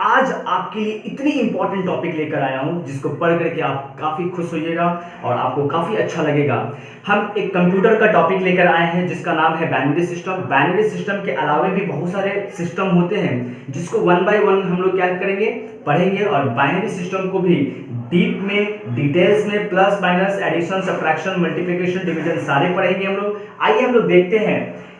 आज आपके लिए इतनी इंपॉर्टेंट टॉपिक लेकर आया हूं जिसको पढ़ करके आप काफ़ी खुश होइएगा और आपको काफ़ी अच्छा लगेगा। हम एक कंप्यूटर का टॉपिक लेकर आए हैं जिसका नाम है बाइनरी सिस्टम। बाइनरी सिस्टम के अलावा भी बहुत सारे सिस्टम होते हैं जिसको वन बाय वन हम लोग क्या करेंगे, पढ़ेंगे। और बाइनरी सिस्टम को भी डीप में, डिटेल्स में, plus minus, addition, subtraction, multiplication, division सारे पढ़ेंगे हम लोग। आइए हम लोग देखते हैं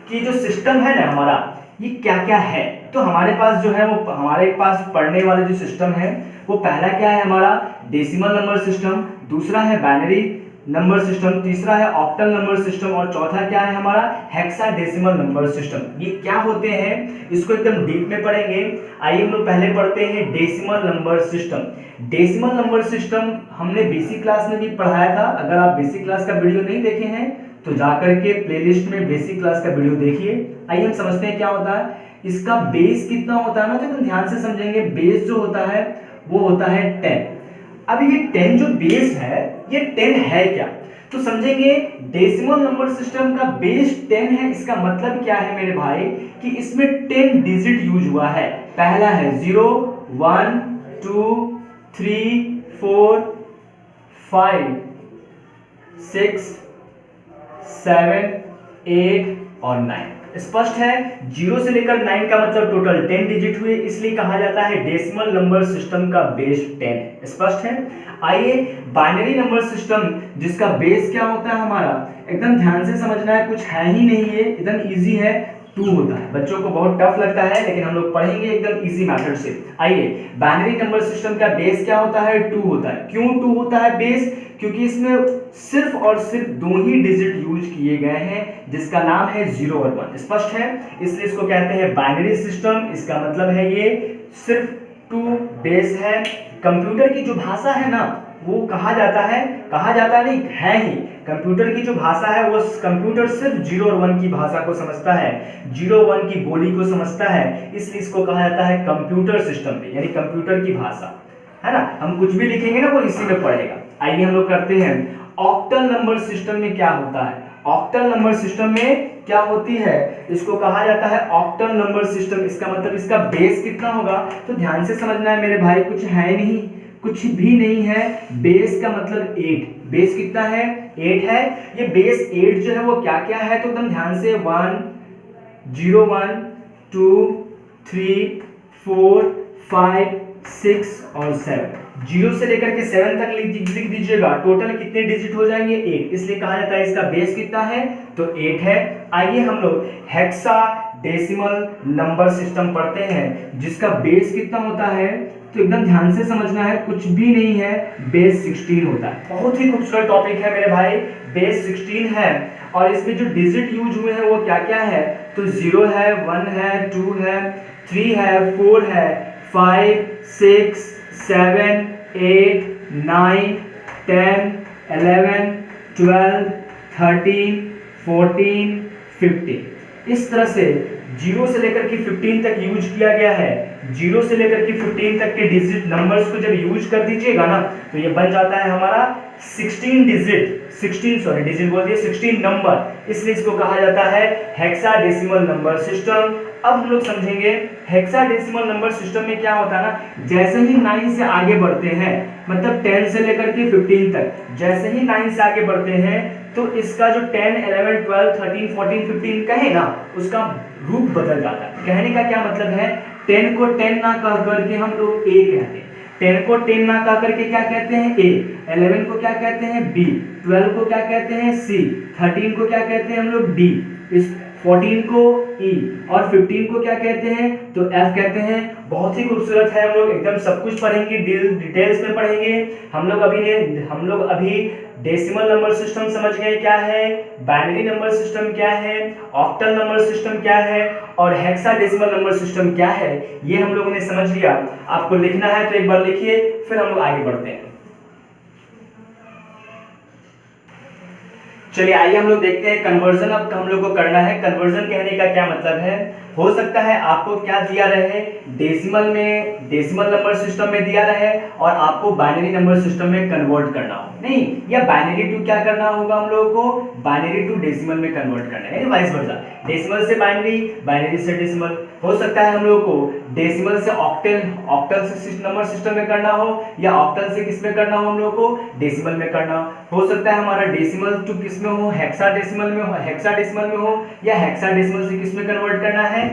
कि जो सिस्टम है ना हमारा, ये क्या क्या है। तो हमारे पास जो है वो हमारे पास पढ़ने वाले जो सिस्टम है वो पहला क्या है हमारा डेसिमल नंबर सिस्टम, दूसरा है बाइनरी नंबर सिस्टम, तीसरा है ऑक्टल नंबर सिस्टम और चौथा क्या है हमारा हेक्साडेसिमल नंबर सिस्टम। ये क्या होते हैं इसको एकदम डीप में पढ़ेंगे। आइए हम लोग पहले पढ़ते हैं decimal number system. Decimal number system हमने बेसिक क्लास में भी पढ़ाया था। अगर आप बेसिक क्लास का वीडियो नहीं देखे हैं तो जाकर के प्लेलिस्ट में बेसिक क्लास का वीडियो देखिए। आइए हम समझते हैं क्या होता है। इसका बेस कितना होता है ना, तो एकदम ध्यान से समझेंगे। बेस जो होता है वो होता है 10। अब ये 10 जो बेस है ये 10 है क्या, तो समझेंगे। डेसिमल नंबर सिस्टम का बेस 10 है। इसका मतलब क्या है मेरे भाई कि इसमें 10 डिजिट यूज हुआ है। पहला है 0 1 2 3 4 5 6 7 8 और 9। स्पष्ट है। 0 से लेकर 9 का मतलब टोटल 10 डिजिट हुए, इसलिए कहा जाता है डेसिमल नंबर सिस्टम का बेस 10 है। स्पष्ट है। आइए बाइनरी नंबर सिस्टम जिसका बेस क्या होता है हमारा, एकदम ध्यान से समझना है, कुछ है ही नहीं है, एकदम इजी है। 2 होता है। बच्चों को बहुत टफ लगता है लेकिन हम लोग पढ़ेंगे एकदम इजी मेथड से। आइए बाइनरी नंबर सिस्टम का बेस क्या होता है, 2 होता है। क्यों 2 होता है बेस, क्योंकि इसमें सिर्फ और सिर्फ 2 ही डिजिट यूज किए गए हैं जिसका नाम है 0 और 1। स्पष्ट है। इसलिए इसको कहते हैं बाइनरी सिस्टम। इसका मतलब है ये सिर्फ 2 बेस है। कंप्यूटर की जो भाषा है ना वो कहा जाता नहीं है ही। कंप्यूटर की जो भाषा है वो कंप्यूटर सिर्फ 0 और 1 की भाषा को समझता है, 0 1 की बोली को समझता है। इसलिए इसको कहा जाता है कंप्यूटर सिस्टम, यानी कंप्यूटर की भाषा, है ना। हम कुछ भी लिखेंगे ना वो इसी में पढ़ेगा। आइए हम लोग करते हैं ऑक्टल नंबर सिस्टम में क्या होता है। ऑक्टल नंबर सिस्टम में क्या होती है, इसको कहा जाता है ऑक्टल नंबर सिस्टम। इसका मतलब इसका बेस कितना होगा, तो ध्यान से समझना है मेरे भाई। कुछ है नहीं, कुछ भी नहीं है। बेस का मतलब 8। बेस कितना है, 8 है। ये बेस 8 जो है वो क्या क्या है, तो एकदम ध्यान से 1 0 1 2 3 4 5 6 और 7। 0 से लेकर के 7 तक लिख दीजिएगा। टोटल कितने डिजिट हो जाएंगे, 8। इसलिए कहा जाता है इसका बेस कितना है, तो 8 है। आइए हम लोग हेक्साडेसिमल नंबर सिस्टम पढ़ते हैं जिसका बेस कितना होता है, तो एकदम ध्यान से समझना है। कुछ भी नहीं है, बेस 16 होता है। बहुत ही खूबसूरत टॉपिक है मेरे भाई। बेस 16 है और इसमें जो डिजिट यूज हुए हैं वो क्या क्या है, तो 0 है, 1 है, 2 है, 3 है, 4 है, 5 6 7 8 9 10 11 12 13 14 15। इस तरह से 0 से लेकर के 15 तक यूज किया गया है। 0 से लेकर के 15 तक के डिजिट नंबर्स को जब यूज कर दीजिएगा ना तो ये बन जाता है हमारा 16 नंबर। इसलिए इसको कहा जाता है हेक्साडेसिमल नंबर सिस्टम। अब हम लोग समझेंगे हेक्साडेसिमल नंबर सिस्टम में क्या होता है ना, जैसे ही 9 से आगे बढ़ते हैं, मतलब 10 से लेकर के 15 तक, जैसे ही 9 से आगे बढ़ते हैं तो इसका जो 10 11 12 13 14 15 कहे ना उसका रूप बदल जाता है। कहने का क्या मतलब है, 10 को 10 ना कह करके हम लोग ए कहते हैं, 10 को 10 ना कह करके क्या कहते हैं ए, 11 को क्या कहते हैं बी, 12 को क्या कहते हैं सी, 13 को क्या कहते हैं हम लोग डी, इस 14 को ई और 15 को क्या कहते हैं, तो एफ कहते हैं। बहुत ही खूबसूरत है। हम लोग एकदम सब कुछ पढ़ेंगे, डिटेल्स में पढ़ेंगे। हम लोग अभी डेसिमल नंबर सिस्टम समझ गए क्या है, बाइनरी नंबर सिस्टम क्या है, ऑक्टल नंबर सिस्टम क्या है और हेक्साडेसिमल नंबर सिस्टम क्या है, ये हम लोगों ने समझ लिया। आपको लिखना है तो एक बार लिखिए, फिर हम लोग आगे बढ़ते हैं। चलिए आइए हम लोग देखते हैं कन्वर्जन। अब हम लोग को करना है कन्वर्जन। कहने का क्या मतलब है, हो सकता है आपको क्या दिया रहे, डेसिमल नंबर सिस्टम में दिया रहे और आपको बाइनरी नंबर सिस्टम में कन्वर्ट करना हो, नहीं, या बाइनरी टू क्या करना होगा हम लोगों को, बाइनरी टू डेसिमल में कन्वर्ट करना है, यानी वाइस वर्सा, डेसिमल से बाइनरी, बाइनरी से डेसिमल। हो सकता है हम लोगों को डेसिमल से ऑक्टल, ऑक्टल से नंबर सिस्टम में करना हो, या ऑक्टल से किस में करना हो हम लोगों को, डेसिमल में करना हो सकता है हमारा डेसिमल टू किस में हो, हेक्साडेसिमल में हो, हेक्साडेसिमल में हो, या हेक्साडेसिमल से किस में कन्वर्ट करना है,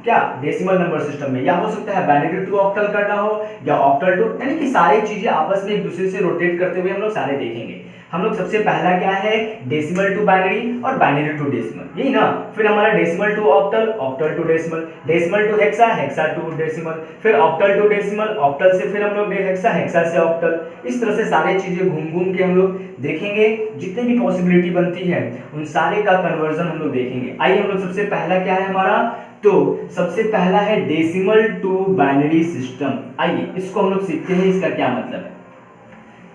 क्या, डेसिमल नंबर सिस्टम में, या हो सकता है बाइनरी टू ऑक्टल करना हो, या ऑक्टल टू, यानी कि सारी चीजें आपस में एक दूसरे से रोटेट करते हुए हम लोग सारे देखेंगे। हम लोग सबसे पहला क्या है, डेसिमल टू बाइनरी और बाइनरी टू डेसिमल, यही ना। फिर हमारा decimal to octal, octal to decimal, decimal to hexa, hexa to decimal, फिर ऑक्टल टू डेसिमल, ऑक्टल से फिर हम लोग हेक्सा, हेक्सा से ऑक्टल, इस तरह से सारी चीजें घूम घूम के हम लोग देखेंगे। जितने भी पॉसिबिलिटी बनती है उन सारे का कन्वर्जन हम लोग देखेंगे। आइए हम लोग सबसे पहला क्या है हमारा, तो सबसे पहला है डेसिमल टू बाइनरी सिस्टम। आइए इसको हम लोग सीखते हैं, इसका क्या मतलब है।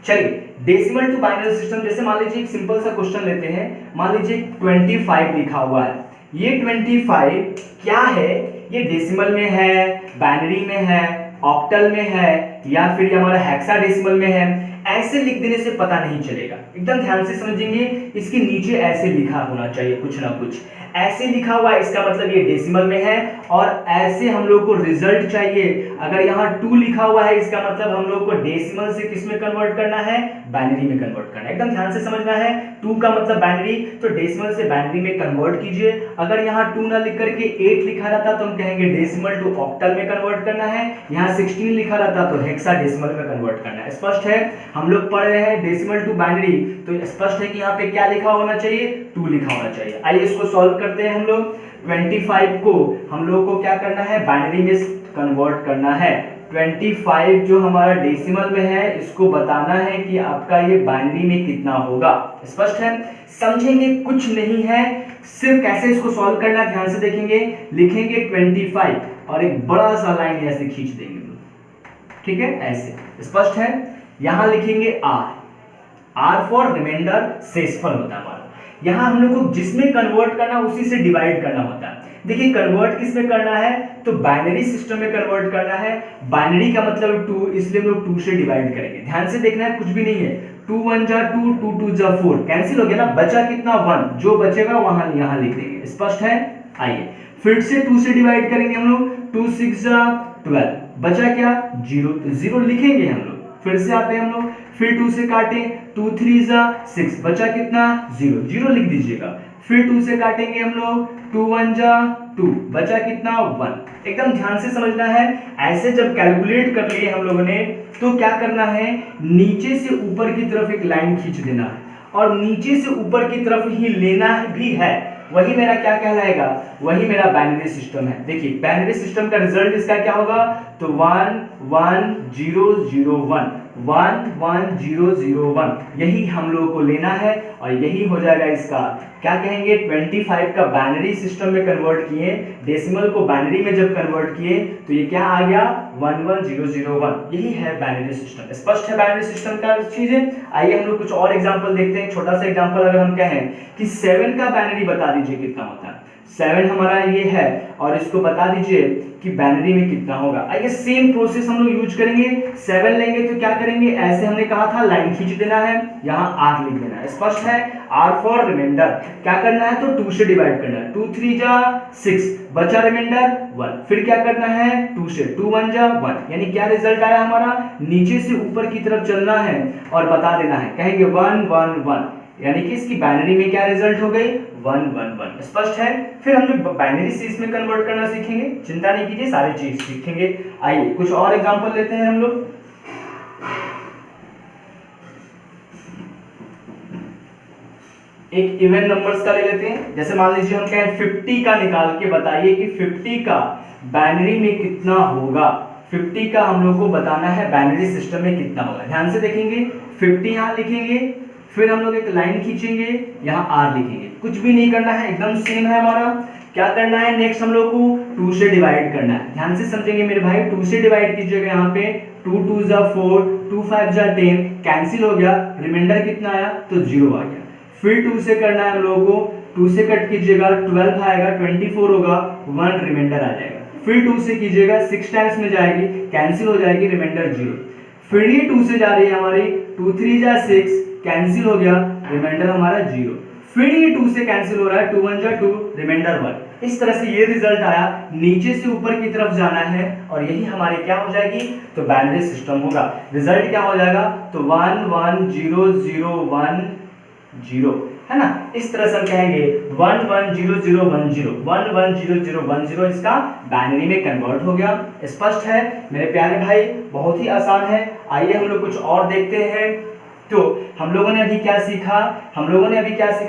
चलिए, डेसिमल टू बाइनरी सिस्टम, जैसे मान लीजिए एक सिंपल सा क्वेश्चन लेते हैं, मान लीजिए 25 लिखा हुआ है, ये 25 क्या है, ये डेसिमल में है, बाइनरी में है, ऑक्टल में है, या फिर हमारा हेक्साडेसिमल में है, ऐसे लिख देने से पता नहीं चलेगा। एकदम ध्यान से समझेंगे, इसके नीचे ऐसे लिखा होना चाहिए कुछ ना कुछ, ऐसे लिखा हुआ है, इसका मतलब ये डेसिमल में है, और ऐसे हम लोग को रिजल्ट चाहिए। अगर यहाँ 2 लिखा हुआ है, इसका मतलब हम लोग को डेसिमल से किस में कन्वर्ट करना है, बाइनरी में कन्वर्ट करना है। एकदम ध्यान से समझना है, 2 का मतलब बाइनरी, तो डेसिमल से बाइनरी में कन्वर्ट कीजिए। अगर यहाँ 2 ना लिख करके 8 लिखा रहता तो हम कहेंगे डेसिमल टू ऑक्टल में कन्वर्ट करना है, यहाँ 16 लिखा रहता तो हेक्साडेसिमल में कन्वर्ट करना है। स्पष्ट है, हम लोग पढ़ रहे हैं डेसिमल टू बाइनरी, तो स्पष्ट है कि यहाँ पे क्या लिखा होना चाहिए, 2 लिखा होना चाहिए। आइए इसको सॉल्व करते हैं हम लोग। 25 को हम लोग को क्या करना है, बाइनरी में कन्वर्ट करना है। 25 जो हमारा डेसिमल में है, इसको बताना है कि आपका ये बाइनरी में कितना होगा। स्पष्ट है, समझेंगे कुछ नहीं है, सिर्फ कैसे इसको सॉल्व करना है ध्यान से देखेंगे। लिखेंगे 25 और एक बड़ा सा लाइन ऐसे खींच देंगे, ठीक है, ऐसे। स्पष्ट है, यहां लिखेंगे आर फॉर रिमाइंडर, शेषफल होता है हमारा। यहाँ हम लोग को जिसमें कन्वर्ट करना उसी से डिवाइड करना होता है। देखिए कन्वर्ट किस में करना है, तो बाइनरी सिस्टम में कन्वर्ट करना है। बाइनरी का मतलब 2, इसलिए हम लोग 2 से डिवाइड करेंगे। ध्यान से देखना है, कुछ भी नहीं है, 2 1 जा 2, 2 2 जा 4, कैंसिल हो गया ना, बचा कितना 1, जो बचेगा वहां यहाँ लिख देंगे। स्पष्ट है, आइए फिर से 2 से डिवाइड करेंगे हम लोग, 2 6 जा 12, बचा क्या 0, 0 लिखेंगे हम लोग। फिर से आते हैं हम लोग, फिर 2 से काटें, 2 3 जा 6, बचा कितना 0, 0 लिख दीजिएगा। फिर 2 से काटेंगे हम लोग, 2 1 जा 2, बचा कितना 1। एकदम ध्यान से समझना है, ऐसे जब कैलकुलेट कर लिए हम लोगों ने, तो क्या करना है, नीचे से ऊपर की तरफ एक लाइन खींच देना है, और नीचे से ऊपर की तरफ ही लेना भी है। वही मेरा क्या कहलाएगा, वही मेरा बाइनरी सिस्टम है। देखिए बाइनरी सिस्टम का रिजल्ट इसका क्या होगा, तो 1 1 0 0 1, 1 1 0 0 1, यही हम लोगों को लेना है, और यही हो जाएगा इसका क्या कहेंगे, 25 का बाइनरी सिस्टम में कन्वर्ट किए, डेसिमल को बाइनरी में जब कन्वर्ट किए तो ये क्या आ गया 1 1 0 0 1, यही है बाइनरी सिस्टम। स्पष्ट है बाइनरी सिस्टम का चीजें। आइए हम लोग कुछ और एग्जांपल देखते हैं। छोटा सा एग्जांपल अगर हम कहें कि 7 का बाइनरी बता दीजिए कितना होता है, 7 हमारा ये है, और इसको बता दीजिए कि बाइनरी में कितना होगा। आइए सेम प्रोसेस हम लोग यूज करेंगे। 7 लेंगे तो क्या करेंगे, ऐसे हमने कहा था लाइन खींच देना है, यहाँ R लिख देना है। स्पष्ट है, R फॉर रिमाइंडर, क्या करना है, तो 2 से डिवाइड करना है, 2 3 जा 6, बचा रिमाइंडर 1, फिर क्या करना है 2 से, 2 1 जा 1, यानी क्या रिजल्ट आया हमारा, नीचे से ऊपर की तरफ चलना है और बता देना है, कहेंगे 1 1 1, यानी कि इसकी बाइनरी में क्या रिजल्ट हो गई 1 1 1। स्पष्ट है, फिर हम जो बाइनरी से इसमें कन्वर्ट करना सीखेंगे, चिंता नहीं कीजिए सारी चीज सीखेंगे। आइए कुछ और एग्जांपल लेते हैं हम लोग। एक इवन नंबर्स का ले लेते हैं, जैसे मान लीजिए हम कहें 50 का निकाल के बताइए कि 50 का बाइनरी में कितना होगा। 50 का हम लोग को बताना है बाइनरी सिस्टम में कितना होगा। ध्यान से देखेंगे, 50 यहाँ लिखेंगे, फिर हम लोग एक लाइन खींचेंगे, यहाँ R लिखेंगे, कुछ भी नहीं करना है, एकदम सेम है हमारा। क्या करना है, नेक्स्ट हम लोग को 2 से डिवाइड करना है। ध्यान से समझेंगे मेरे भाई, 2 से डिवाइड कीजिएगा, यहाँ पे 2 2 जा 4, 2 5 जा 10, कैंसिल हो गया, रिमाइंडर कितना आया, तो 0 आ गया। फिर 2 से करना है हम लोगों को, 2 से कट कीजिएगा 12 आएगा, 24 होगा, 1 रिमाइंडर आ जाएगा। फिर 2 से कीजिएगा 6 टाइम्स में जाएगी, कैंसिल हो जाएगी, रिमाइंडर 0। फिर ये 2 से जा रही है हमारी, 2 3 जा 6, कैंसिल हो गया, रिमाइंडर हमारा 0। फिर ये 2 से कैंसिल हो रहा है, 2 1 जा 2, रिमाइंडर 1। इस तरह से ये रिजल्ट आया, नीचे से ऊपर की तरफ जाना है और यही हमारी क्या हो जाएगी, तो बाइनरी सिस्टम होगा। रिजल्ट क्या हो जाएगा, तो 1 1 0 0 1 0, है ना। इस तरह से हम कहेंगे 1 1 0 0 1 0, 1 1 0 0 1 0 इसका बाइनरी में कन्वर्ट हो गया। स्पष्ट है मेरे प्यारे भाई, बहुत ही आसान है। आइए हम लोग कुछ और देखते हैं। तो हम लोगों ने अभी क्या सीखा,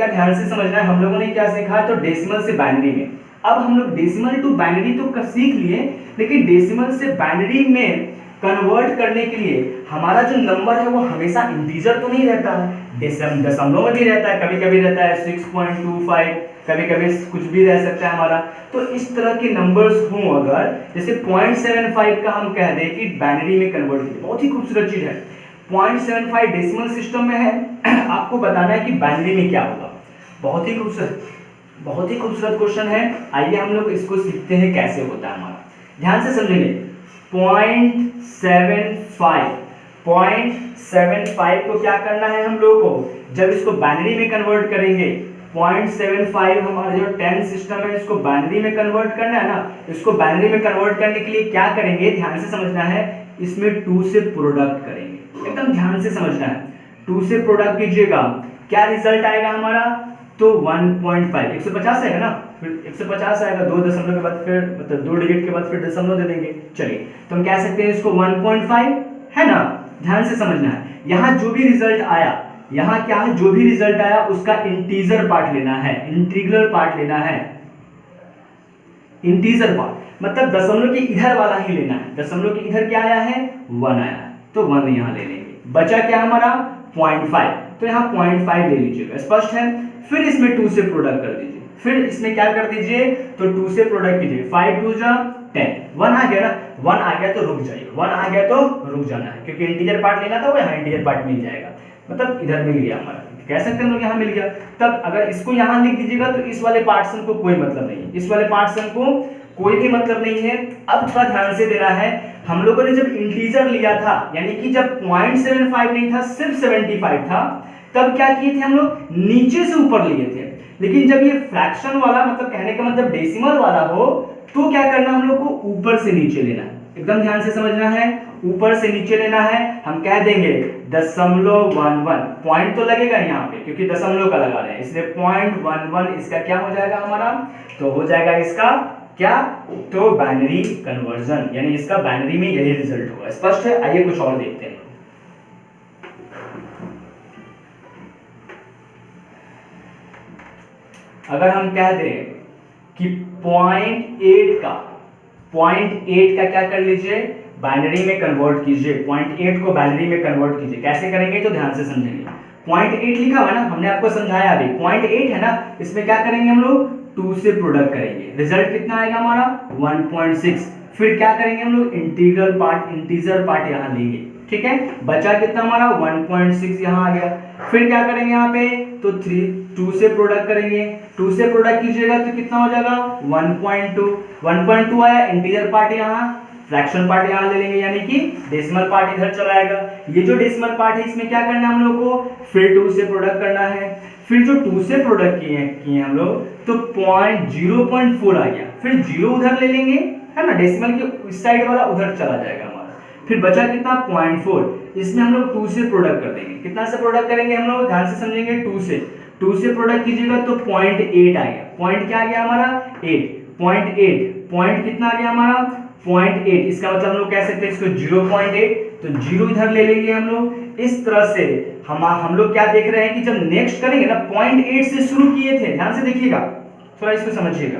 ध्यान से समझना है। हम लोगों ने क्या सीखा, तो डेसिमल से बाइनरी में। अब हम लोग डेसिमल टू बाइनरी तो सीख लिए, लेकिन डेसिमल से बाइनरी में कन्वर्ट करने के लिए हमारा जो नंबर है वो हमेशा इंटीजर तो नहीं रहता है, दशमलव में भी रहता है, कभी कभी रहता है 6.25, कभी कभी कुछ भी रह सकता है हमारा। तो इस तरह के नंबर्स हों अगर, जैसे 0.75 का हम कह दें कि बाइनरी में कन्वर्ट किया, बहुत ही खूबसूरत चीज है। 0.75 डेसिमल सिस्टम में है, आपको बताना है कि बाइनरी में क्या होगा। बहुत ही खूबसूरत क्वेश्चन है। आइए हम लोग इसको सीखते हैं कैसे होता है हमारा, ध्यान से समझेंगे। 0.75 को क्या करना है हम लोगों को, जब इसको बाइनरी में कन्वर्ट करेंगे, 0.75 हमारा जो 10 सिस्टम है इसको बाइनरी में कन्वर्ट करना है ना। इसको बाइनरी में कन्वर्ट करने के लिए क्या करेंगे, ध्यान से समझना है। इसमें 2 से प्रोडक्ट करेंगे, एकदम ध्यान से समझना है। 2 से प्रोडक्ट कीजिएगा, क्या रिजल्ट आएगा हमारा, तो 1.5, 150 आएगा ना, फिर 150 आएगा, 2 दशमलव के बाद फिर मतलब 2 डिजिट के बाद फिर दशमलव दे देंगे। चलिए तो हम कह सकते हैं इसको 1.5, है ना। ध्यान से समझना है, यहाँ जो भी रिजल्ट आया, यहाँ क्या है, जो भी रिजल्ट आया उसका इंटीजर पार्ट लेना है, इंटीग्रल पार्ट लेना है। इंटीजर पार्ट मतलब दशमलव के इधर वाला ही लेना है। दशमलव के इधर क्या आया है, 1 आया है, तो 1 यहाँ ले लेंगे। बचा क्या हमारा 0.5, तो यहाँ 0.5 ले लीजिएगा। स्पष्ट है। फिर इसमें 2 से प्रोडक्ट कर दीजिए, फिर इसमें क्या कर दीजिए, तो 2 से प्रोडक्ट कीजिए, 5 2 जा 10, 1 आ गया ना, 1 आ गया तो रुक जाइए, 1 आ गया तो रुक जाना है, क्योंकि इंटीजर पार्ट लेना था वो यहाँ इंटीजर पार्ट मिल जाएगा, मतलब इधर मिल गया हमारा, कह सकते हैं हम लोग यहाँ मिल गया। तब अगर इसको यहाँ लिख दीजिएगा तो इस वाले पार्ट्स को कोई मतलब नहीं है, इस वाले पार्ट्स को कोई भी मतलब नहीं है। अब थोड़ा ध्यान से देना है, हम लोगों ने जब इंटीजर लिया था, यानी कि जब 0.75 नहीं था, सिर्फ 75 था, तब क्या किए थे हम लोग, नीचे से ऊपर लिए थे। लेकिन जब ये फ्रैक्शन वाला, मतलब कहने का मतलब डेसिमल वाला हो, तो क्या करना हम लोग को, ऊपर से नीचे लेना है। एकदम ध्यान से समझना है, ऊपर से नीचे लेना है। हम कह देंगे 0.11, पॉइंट तो लगेगा यहाँ पे क्योंकि दशमलव का लगा रहे हैं, इसलिए 0.11 इसका क्या हो जाएगा हमारा, तो हो जाएगा इसका क्या, तो बाइनरी कन्वर्जन, यानी इसका बाइनरी में यही रिजल्ट होगा। स्पष्ट है। आइए कुछ और देखते हैं। अगर हम कह दें कि 0.8 का क्या कर लीजिए, बाइनरी में कन्वर्ट कीजिए, 0.8 को बाइनरी में कन्वर्ट कीजिए। कैसे करेंगे तो ध्यान से समझेंगे। 0.8 लिखा हुआ ना, हमने आपको समझाया अभी, 0.8 है ना, इसमें क्या करेंगे हम लोग, 2 से प्रोडक्ट करेंगे, रिजल्ट कितना आएगा हमारा 1.6। फिर क्या करेंगे हम लोग, इंटीग्रल पार्ट, इंटीजर पार्ट यहाँ लेंगे, ठीक है। बचा कितना हमारा 1.6 यहाँ आ गया। फिर क्या करेंगे यहाँ पे, तो 2 से प्रोडक्ट करेंगे, 2 से प्रोडक्ट कीजिएगा तो कितना हो जाएगा 1.2 आया। इंटीजर पार्ट यहाँ, फ्रैक्शन पार्ट यहाँ ले लेंगे, यानी कि डेसिमल पार्ट इधर चला आएगा। ये जो डेसिमल पार्ट है इसमें क्या करना है हम लोग को, फिर 2 से प्रोडक्ट करना है। फिर जो 2 से प्रोडक्ट किए हम लोग, तो 0.4 आ गया, फिर 0 उधर ले लेंगे, है ना, डेसिमल के इस साइड वाला उधर चला जाएगा हमारा। फिर बचा कितना 0.4, इसमें हम लोग 2 से प्रोडक्ट कर देंगे। कितना से प्रोडक्ट करेंगे हम लोग, ध्यान से समझेंगे, 2 से प्रोडक्ट कीजिएगा तो 0.8 आ गया। पॉइंट क्या आ गया हमारा 8, 0.8, पॉइंट कितना आ गया हमारा 0.8। इसका मतलब हम लोग कह सकते हैं इसको 0.8, तो 0 इधर ले लेंगे हम लोग। इस तरह से हम लोग क्या देख रहे हैं कि जब नेक्स्ट करेंगे ना, 0.8 से शुरू किए थे, ध्यान से देखिएगा, थोड़ा इसको समझिएगा।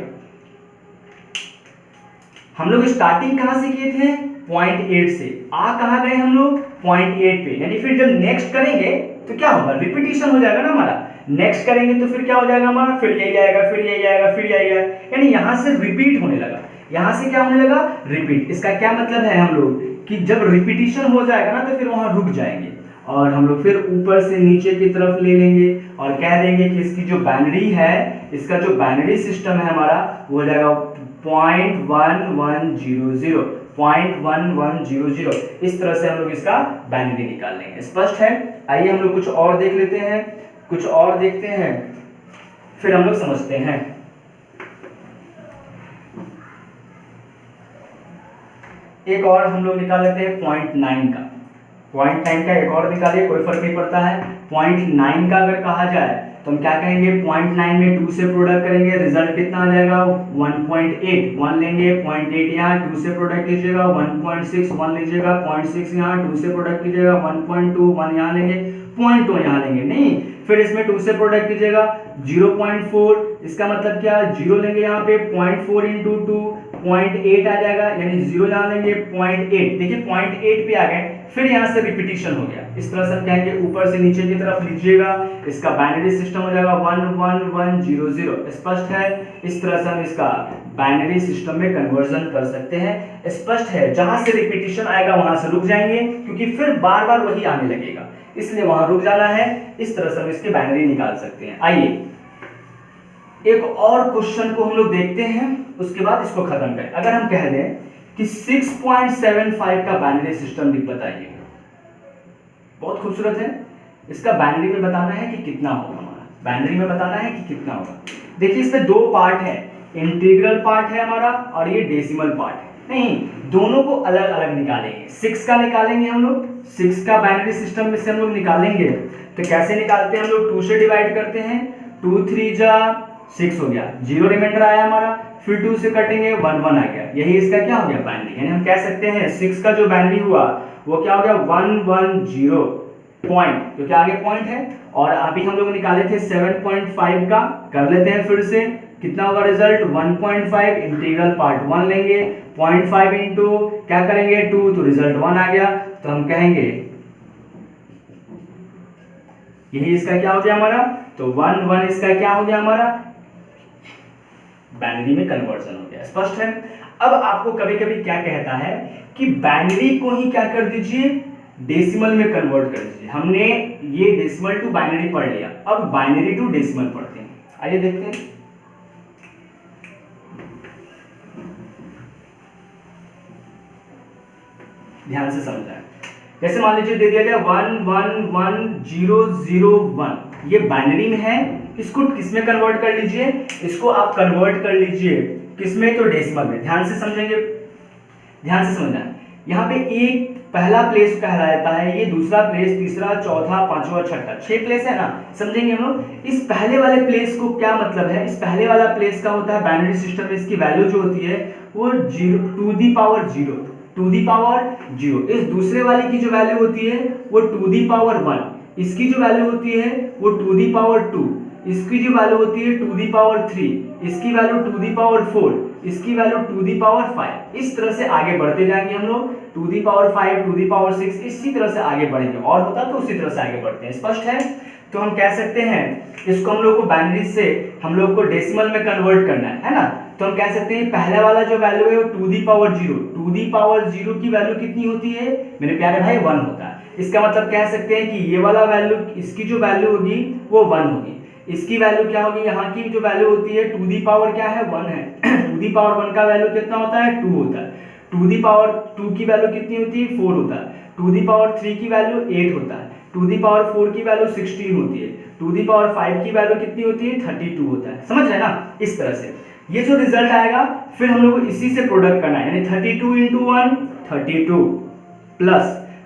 हम लोग स्टार्टिंग कहां से किए थे, 0.8 से, आ कहां गए हम लोग 0.8 पे, यानी फिर जब नेक्स्ट करेंगे तो क्या होगा, रिपीटिशन हो जाएगा ना हमारा। नेक्स्ट करेंगे तो फिर क्या हो जाएगा हमारा, फिर यही आएगा, फिर यही आएगा, फिर यही आएगा, यानी यहां से रिपीट होने लगा। यहां से क्या होने लगा, रिपीट। इसका क्या मतलब है हम लोग कि जब रिपीटिशन हो जाएगा ना तो फिर वहां रुक जाएंगे। और हम लोग फिर ऊपर से नीचे की तरफ ले लेंगे और कह देंगे कि इसकी जो बाइनरी है, इसका जो बाइनरी सिस्टम है हमारा वो हो जाएगा 0.1100, 0.1100। इस तरह से हम लोग इसका बाइनरी निकाल लेंगे। स्पष्ट है? आइए हम लोग कुछ और देख लेते हैं, कुछ और देखते हैं, फिर हम लोग समझते हैं। एक और हम लोग निकाल लेते हैं 0.9 का। 0.9 का एक और निकालिए, कोई फर्क नहीं पड़ता है। 0.9 का अगर कहा जाए तो हम क्या कहेंगे, 0.9 में 2 से प्रोडक्ट करेंगे, रिजल्ट कितना आ जाएगा 1.8। 1 लेंगे, 0.8 यहाँ 2 से प्रोडक्ट कीजिएगा 1.6, 1 लीजिएगा 0.6 यहाँ 2 से प्रोडक्ट कीजिएगा 1.2, 1 यहाँ लेंगे 0.2 यहाँ लेंगे, नहीं फिर इसमें 2 से प्रोडक्ट कीजिएगा 0.4। इसका मतलब क्या, 0 लेंगे यहाँ पे 0.4 इंटू 2 0.8 आ जाएगा, यानी 0 यहाँ लेंगे 0.8। देखिए 0.8 पे आ गए, फिर यहाँ से रिपीटिशन हो गया। इस तरह से हम कहेंगे ऊपर से नीचे की तरफ लीजिएगा, इसका बाइनरी सिस्टम हो जाएगा 11100। स्पष्ट है? इस तरह से हम इसका बाइनरी सिस्टम में कन्वर्जन कर सकते हैं। स्पष्ट है? जहां से रिपीटिशन आएगा वहां से रुक जाएंगे, क्योंकि फिर बार बार वही आने लगेगा, इसलिए वहां रुक जाना है। इस तरह से हम इसकी बाइनरी निकाल सकते हैं। आइए एक और क्वेश्चन को हम लोग देखते हैं, उसके बाद इसको खत्म करें। अगर हम कह दें कि 6.75 का बाइनरी सिस्टम बताइए, बहुत खूबसूरत है। इसका बाइनरी में बताना है कि कितना होगा, हमारा बाइनरी में बताना है कि कितना होगा। देखिए इसमें दो पार्ट है, इंटीग्रल पार्ट है हमारा और ये डेसिमल पार्ट है। नहीं, दोनों को अलग अलग निकालेंगे। 6 का निकालेंगे हम लोग, 6 का बाइनरी सिस्टम में से हम लोग निकालेंगे तो कैसे निकालते हैं हम लोग, 2 से डिवाइड करते हैं, 2 3 जा 6 हो गया, 0 रिमाइंडर आया हमारा, फिर 2 से कटेंगे 1 1 आ गया, यही इसका क्या हो गया बाइनरी। यानी हम कह सकते हैं 6 का जो बाइनरी हुआ वो क्या हो गया 110 पॉइंट, क्योंकि आगे पॉइंट है। और अभी हम लोग निकाले थे 7.5 का, कर लेते हैं फिर से, कितना होगा रिजल्ट 1.5, इंटीग्रल पार्ट 1 लेंगे, 0.5 इंटू क्या करेंगे 2, तो रिजल्ट 1 आ गया। तो हम कहेंगे यही इसका क्या हो गया हमारा, तो 1 1 इसका क्या हो गया हमारा बाइनरी में कन्वर्जन हो गया। स्पष्ट है? अब आपको कभी कभी क्या कहता है कि बाइनरी को ही क्या कर दीजिए, डेसिमल में कन्वर्ट कर दीजिए। हमने ये डेसिमल टू बाइनरी पढ़ लिया, अब बाइनरी टू डेसिमल पढ़ते हैं। आइए देखते हैं। ध्यान से समझना, जैसे मान लीजिए दे दिया गया 111001, ये बाइनरी में है, इसको किसमें कन्वर्ट कर लीजिए, इसको आप कन्वर्ट कर लीजिए किसमें, तो डेसिमल में। ध्यान से समझेंगे, ध्यान से समझना। यहाँ पे एक पहला प्लेस कहलाता है, ये दूसरा प्लेस, तीसरा, चौथा, पांचवा, छठा, 6 प्लेस है ना, समझेंगे हम लोग। इस पहले वाले प्लेस को क्या मतलब है, इस पहले वाला प्लेस का होता है बाइनरी सिस्टम में इसकी वैल्यू जो होती है वो 0 to the power 0, to the power 0। इस दूसरे वाले की जो वैल्यू होती है वो टू दी पावर 1, इसकी जो वैल्यू होती है वो टू दी पावर 2, इसकी जो वैल्यू होती है टू दी पावर 3, इसकी वैल्यू टू दी पावर 4, इसकी वैल्यू टू दी पावर 5। इस तरह से आगे बढ़ते जाएंगे हम लोग, to the power 5, to the power 6, इसी तरह से आगे बढ़ेंगे। और होता तो उसी तरह से आगे बढ़ते हैं। स्पष्ट है? तो हम कह सकते हैं इसको हम लोग को बाइनरी से हम लोग को डेसिमल में कन्वर्ट करना है ना। तो हम कह सकते हैं पहले वाला जो वैल्यू है वो to the power 0, to the power 0 की वैल्यू कितनी होती है मेरे प्यारे भाई, 1 होता है। इसका मतलब कह सकते हैं कि ये वाला वैल्यू, इसकी जो वैल्यू होगी वो 1 होगी, इसकी वैल्यू क्या होगी, यहाँ की जो वैल्यू होती है टू दी पावर क्या है 1 है, टू दी पावर 1 का वैल्यू कितना होता है 2 होता है, टू दी पावर 2 की वैल्यू कितनी होती है 4 होता है, टू दी पावर 3 की वैल्यू 8 होता है, टू दी पावर 4 की वैल्यू 16 होती है, टू दी पावर 5 की वैल्यू कितनी होती है 32 होता है। समझ रहे ना? इस तरह से ये जो रिजल्ट आएगा फिर हम लोग को इसी से प्रोडक्ट करना है, यानी 32 into 1 32 plus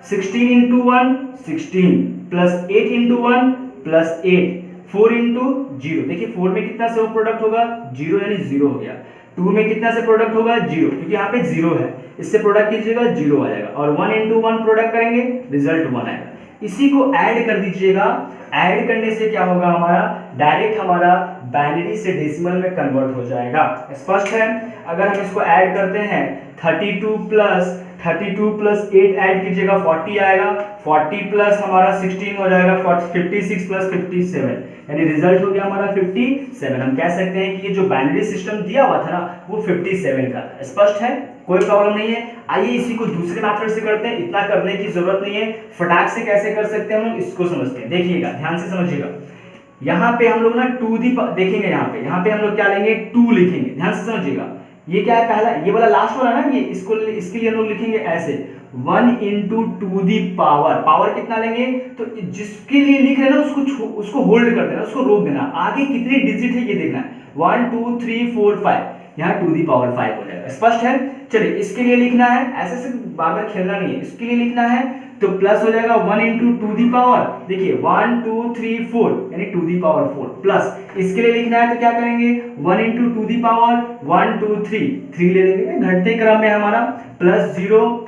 16 into 1 16 plus 8 into 1 plus 8, 4 into 0। देखिए 4 में कितना से प्रोडक्ट होगा 0, यानी 0 हो गया। 2 में कितना से प्रोडक्ट होगा 0, क्योंकि यहाँ पे 0 है, इससे प्रोडक्ट कीजिएगा 0 आ जाएगा। और 1 इंटू 1 प्रोडक्ट करेंगे रिजल्ट 1 आएगा। इसी को ऐड कर दीजिएगा, ऐड करने से क्या होगा हमारा डायरेक्ट हमारा बाइनरी से डेसिमल में कन्वर्ट हो जाएगा। स्पष्ट है? अगर हम इसको ऐड करते हैं 32 प्लस 8 ऐड कीजिएगा 40 आएगा, 40 प्लस हमारा 16 हो जाएगा 56 प्लस 57, यानी रिजल्ट हो गया हमारा 57। हम कह सकते हैं कि ये जो बाइनरी सिस्टम दिया हुआ था ना वो 57 का था। स्पष्ट है, कोई प्रॉब्लम नहीं है। आइए इसी को दूसरे मेथड से करते हैं, इतना करने की जरूरत नहीं है। फटाक से कैसे कर सकते हैं हम लोग इसको समझते हैं। देखिएगा, ध्यान से समझिएगा। यहाँ पे हम लोग ना टू दी देखेंगे, यहाँ पे हम लोग क्या लेंगे, 2 लिखेंगे। ध्यान से समझिएगा, ये क्या है, पहला ये वाला लास्ट वाला ना, ये इसके लिए हम लोग लिखेंगे ऐसे 1 into 2 दी पावर कितना लेंगे, तो जिसके लिए लिख रहे हैं ना उसको होल्ड कर देना, उसको रोक देना। आगे कितने डिजिट है ये देखना है, 1 2 3 4 5, यहाँ 2 दी पावर 5 हो जाएगा। स्पष्ट है। चलिए इसके लिए लिखना है, ऐसे से बार बार खेलना नहीं है। इसके लिए लिखना है तो प्लस हो जाएगा 1 into 2 दी पावर, देखिए 1 2 3 4 यानी 2 दी पावर 4, प्लस इसके लिए लिखना है तो क्या करेंगे 1 into 2 दी पावर 1 2 3 ले लेंगे घटते क्रम में हमारा, प्लस 0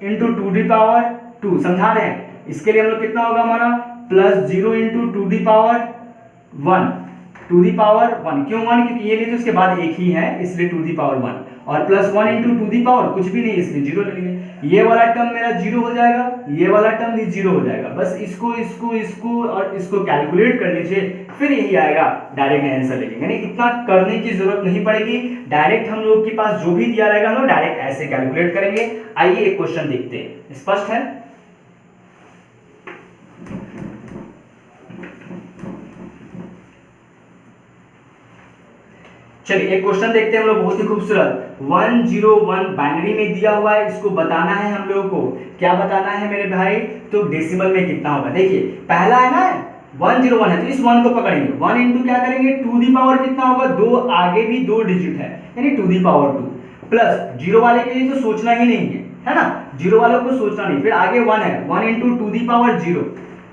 into 2 दी पावर 2, समझा रहे हैं। इसके लिए हम लोग कितना होगा हमारा, प्लस 0 into 2 दी पावर 1, 2 दी पावर 1, क्यों 1, क्योंकि ये नहीं तो उसके बाद एक ही है इसलिए 2 दी पावर 1, और प्लस 1 into 2 दी पावर कुछ भी नहीं इसलिए 0 ले लेंगे। ये वाला टर्म मेरा 0 हो जाएगा, ये वाला टर्म भी 0 हो जाएगा। बस इसको और इसको कैलकुलेट कर लीजिए, फिर यही आएगा, डायरेक्ट आंसर लेंगे। यानी इतना करने की जरूरत नहीं पड़ेगी, डायरेक्ट हम लोग के पास जो भी दिया रहेगा हम लोग डायरेक्ट ऐसे कैलकुलेट करेंगे। आइए एक क्वेश्चन देखते हैं। स्पष्ट है। चलिए एक क्वेश्चन देखते हैं हम लोग, बहुत ही खूबसूरत। 101 बाइनरी में दिया हुआ है, इसको बताना है हम लोगों को। क्या बताना है मेरे भाई, तो डेसिमल में कितना होगा। देखिए पहला है ना 101 है तो इस 1 को पकड़ेंगे, 1 इंटू क्या करेंगे 2 दी पावर कितना होगा, 2 आगे भी 2 डिजिट है यानी 2 दी पावर 2, प्लस 0 वाले के लिए तो सोचना ही नहीं है ना, 0 वालों को सोचना नहीं। फिर आगे 1 है, 1 इंटू 2 दी पावर 0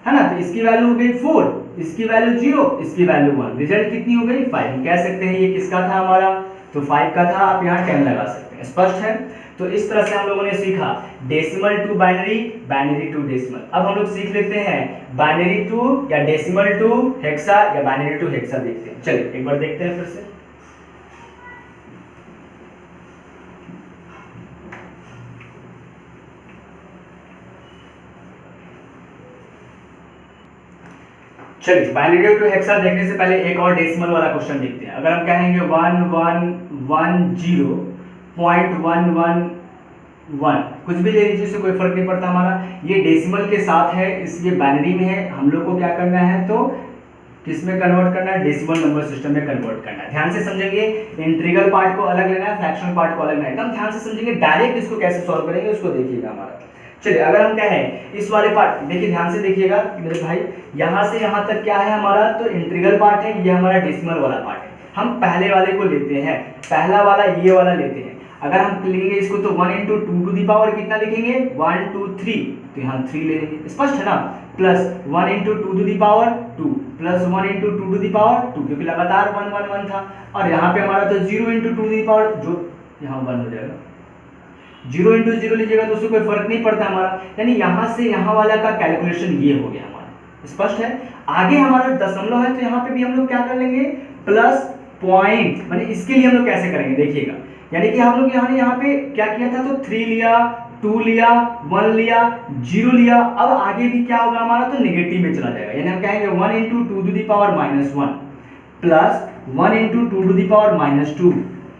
है ना, तो इसकी वैल्यू हो गई 4, इसकी वैल्यू 0, इसकी वैल्यू 1, रिजल्ट कितनी हो गई 5। कह सकते हैं ये किसका था हमारा, तो 5 का था। आप यहाँ 10 लगा सकते हैं। स्पष्ट है। तो इस तरह से हम लोगों ने सीखा decimal to binary, binary to decimal. अब हम लोग सीख लेते हैं बाइनरी टू या डेसिमल टू हेक्सा या बाइनरी टू हेक्सा देखते हैं। चलिए एक बार देखते हैं फिर से। चलिए बाइनरी टू हेक्सा देखने से पहले एक और डेसिमल वाला क्वेश्चन देखते हैं। अगर हम कहेंगे 1110.111 कुछ भी ले लीजिए, इससे कोई फर्क नहीं पड़ता हमारा, ये डेसिमल के साथ है इसलिए बाइनरी में है। हम लोग को क्या करना है, तो किस में कन्वर्ट करना है, डेसिमल नंबर सिस्टम में कन्वर्ट करना है। ध्यान से समझेंगे, इंटीग्रल पार्ट को अलग लेना है, फ्रैक्शनल पार्ट को अलग लेना है। एकदम ध्यान से समझेंगे, डायरेक्ट इसको कैसे सॉल्व करेंगे उसको देखिएगा हमारा। चलिए अगर हम कहें इस वाले पार्ट, देखिए ध्यान से देखिएगा मेरे भाई, यहाँ से यहाँ तक क्या है हमारा, तो इंटीग्रल पार्ट है, ये हमारा डेसिमल वाला पार्ट है। हम पहले वाले को लेते हैं, पहला वाला ये वाला लेते हैं। अगर हम लेंगे इसको तो 1 इंटू 2 टू दी पावर कितना लिखेंगे 1 2 3, तो यहाँ 3 ले लेंगे। स्पष्ट है ना, plus 1 into 2 to the power 2 plus 1 into 2 to the power 2, क्योंकि लगातार 1 1 1 था। और यहाँ पे हमारा तो 0 इंटू 2 दी पावर, जो यहाँ 1 हो जाएगा, 0 इंटू 0 लीजिएगा तो उससे कोई फर्क नहीं पड़ता हमारा। यानी यहाँ से यहाँ वाला का कैलकुलेशन ये हो गया हमारा। स्पष्ट है। आगे हमारा दशमलव है तो यहाँ पे भी हम लोग क्या कर लेंगे, प्लस पॉइंट, माने इसके लिए हम लोग कैसे करेंगे देखिएगा। यानी कि हम लोग यहाँ पे क्या किया था, तो 3 लिया, 2 लिया, 1 लिया, 0 लिया। अब आगे भी क्या होगा हमारा, तो नेगेटिव में चला जाएगा। यानी हम कहेंगे 1 into 2 to the power -1 plus 1 into 2 to the power -2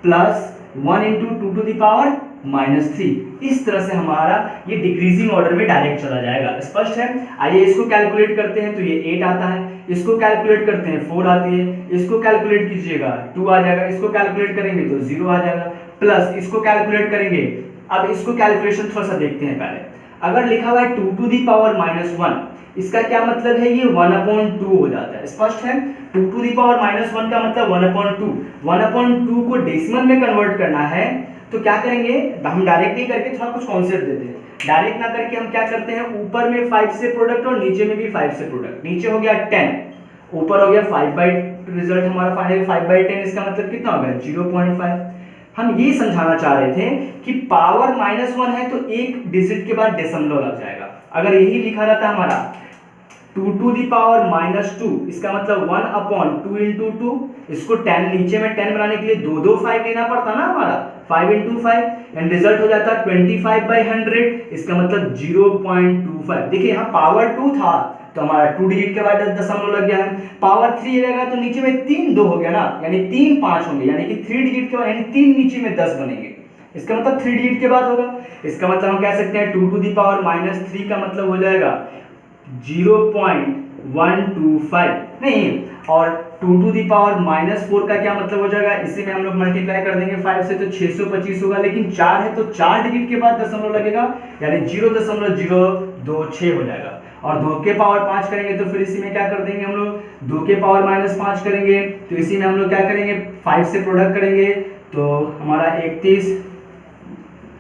plus 1 into 2 to the power -3। इस तरह से हमारा ये डिक्रीजिंग ऑर्डर में डायरेक्ट चला जाएगा। स्पष्ट है। आइए इसको कैलकुलेट करते हैं, तो ये 8 आता है, इसको कैलकुलेट करते हैं 4 आती है, इसको कैलकुलेट कीजिएगा 2 आ जाएगा, इसको कैलकुलेट करेंगे तो 0 आ जाएगा, प्लस इसको कैलकुलेट करेंगे। अब इसको कैलकुलेशन थोड़ा सा देखते हैं पहले। अगर लिखा हुआ है 2 टू दी पावर -1, इसका क्या मतलब है, ये 1/2 हो जाता है। स्पष्ट है। 2 टू दी पावर -1 का मतलब 1/2, 1/2 को डेसिमल में कन्वर्ट करना है तो क्या करेंगे, हम डायरेक्ट नहीं करके थोड़ा कुछ कॉन्सेप्ट देते हैं। डायरेक्ट ना करके हम क्या करते हैं, ऊपर में 5 से प्रोडक्ट और नीचे में भी 5 से प्रोडक्ट। नीचे हो गया 10, ऊपर हो गया 5/, रिजल्ट हमारा फाइनल 5/10, इसका मतलब कितना हो गया 0.5। हम ये समझाना चाह रहे थे कि पावर -1 है तो एक डिजिट के बाद दशमलव लग जाएगा। अगर यही लिखा रहता हमारा 2 टू दी पावर -2, इसका मतलब 1/2 इंटू 2, इसको 10 नीचे में 10 बनाने के लिए 2 5 लेना पड़ता ना हमारा, 5 इंटू 5 एंड रिजल्ट हो जाता 25/100, इसका मतलब 0.25। देखिए यहाँ पावर 2 था तो हमारा 2 डिजिट के बाद 10 लग गया है। पावर 3 रहेगा तो नीचे में 3 2 हो गया ना, यानी 3 5 होंगे, यानी कि 3 डिजिट के बाद यानी 3 नीचे में 10 बनेंगे, इसका मतलब 3 डिजिट के बाद होगा। इसका मतलब हम कह सकते हैं 2 टू दी पावर -3 का मतलब हो जाएगा 0.125 नहीं, और 2 टू दी पावर -4 का क्या मतलब हो जाएगा, इसी में हम लोग मल्टीप्लाई कर देंगे 5 से तो 625 होगा, लेकिन 4 है तो 4 डिजिट के बाद दशमलव लगेगा, यानी 0.026 हो जाएगा। और 2 के पावर 5 करेंगे तो फिर इसी में क्या कर देंगे हम लोग, 2 के पावर -5 करेंगे तो इसी में हम लोग क्या करेंगे 5 से प्रोडक्ट करेंगे तो हमारा 31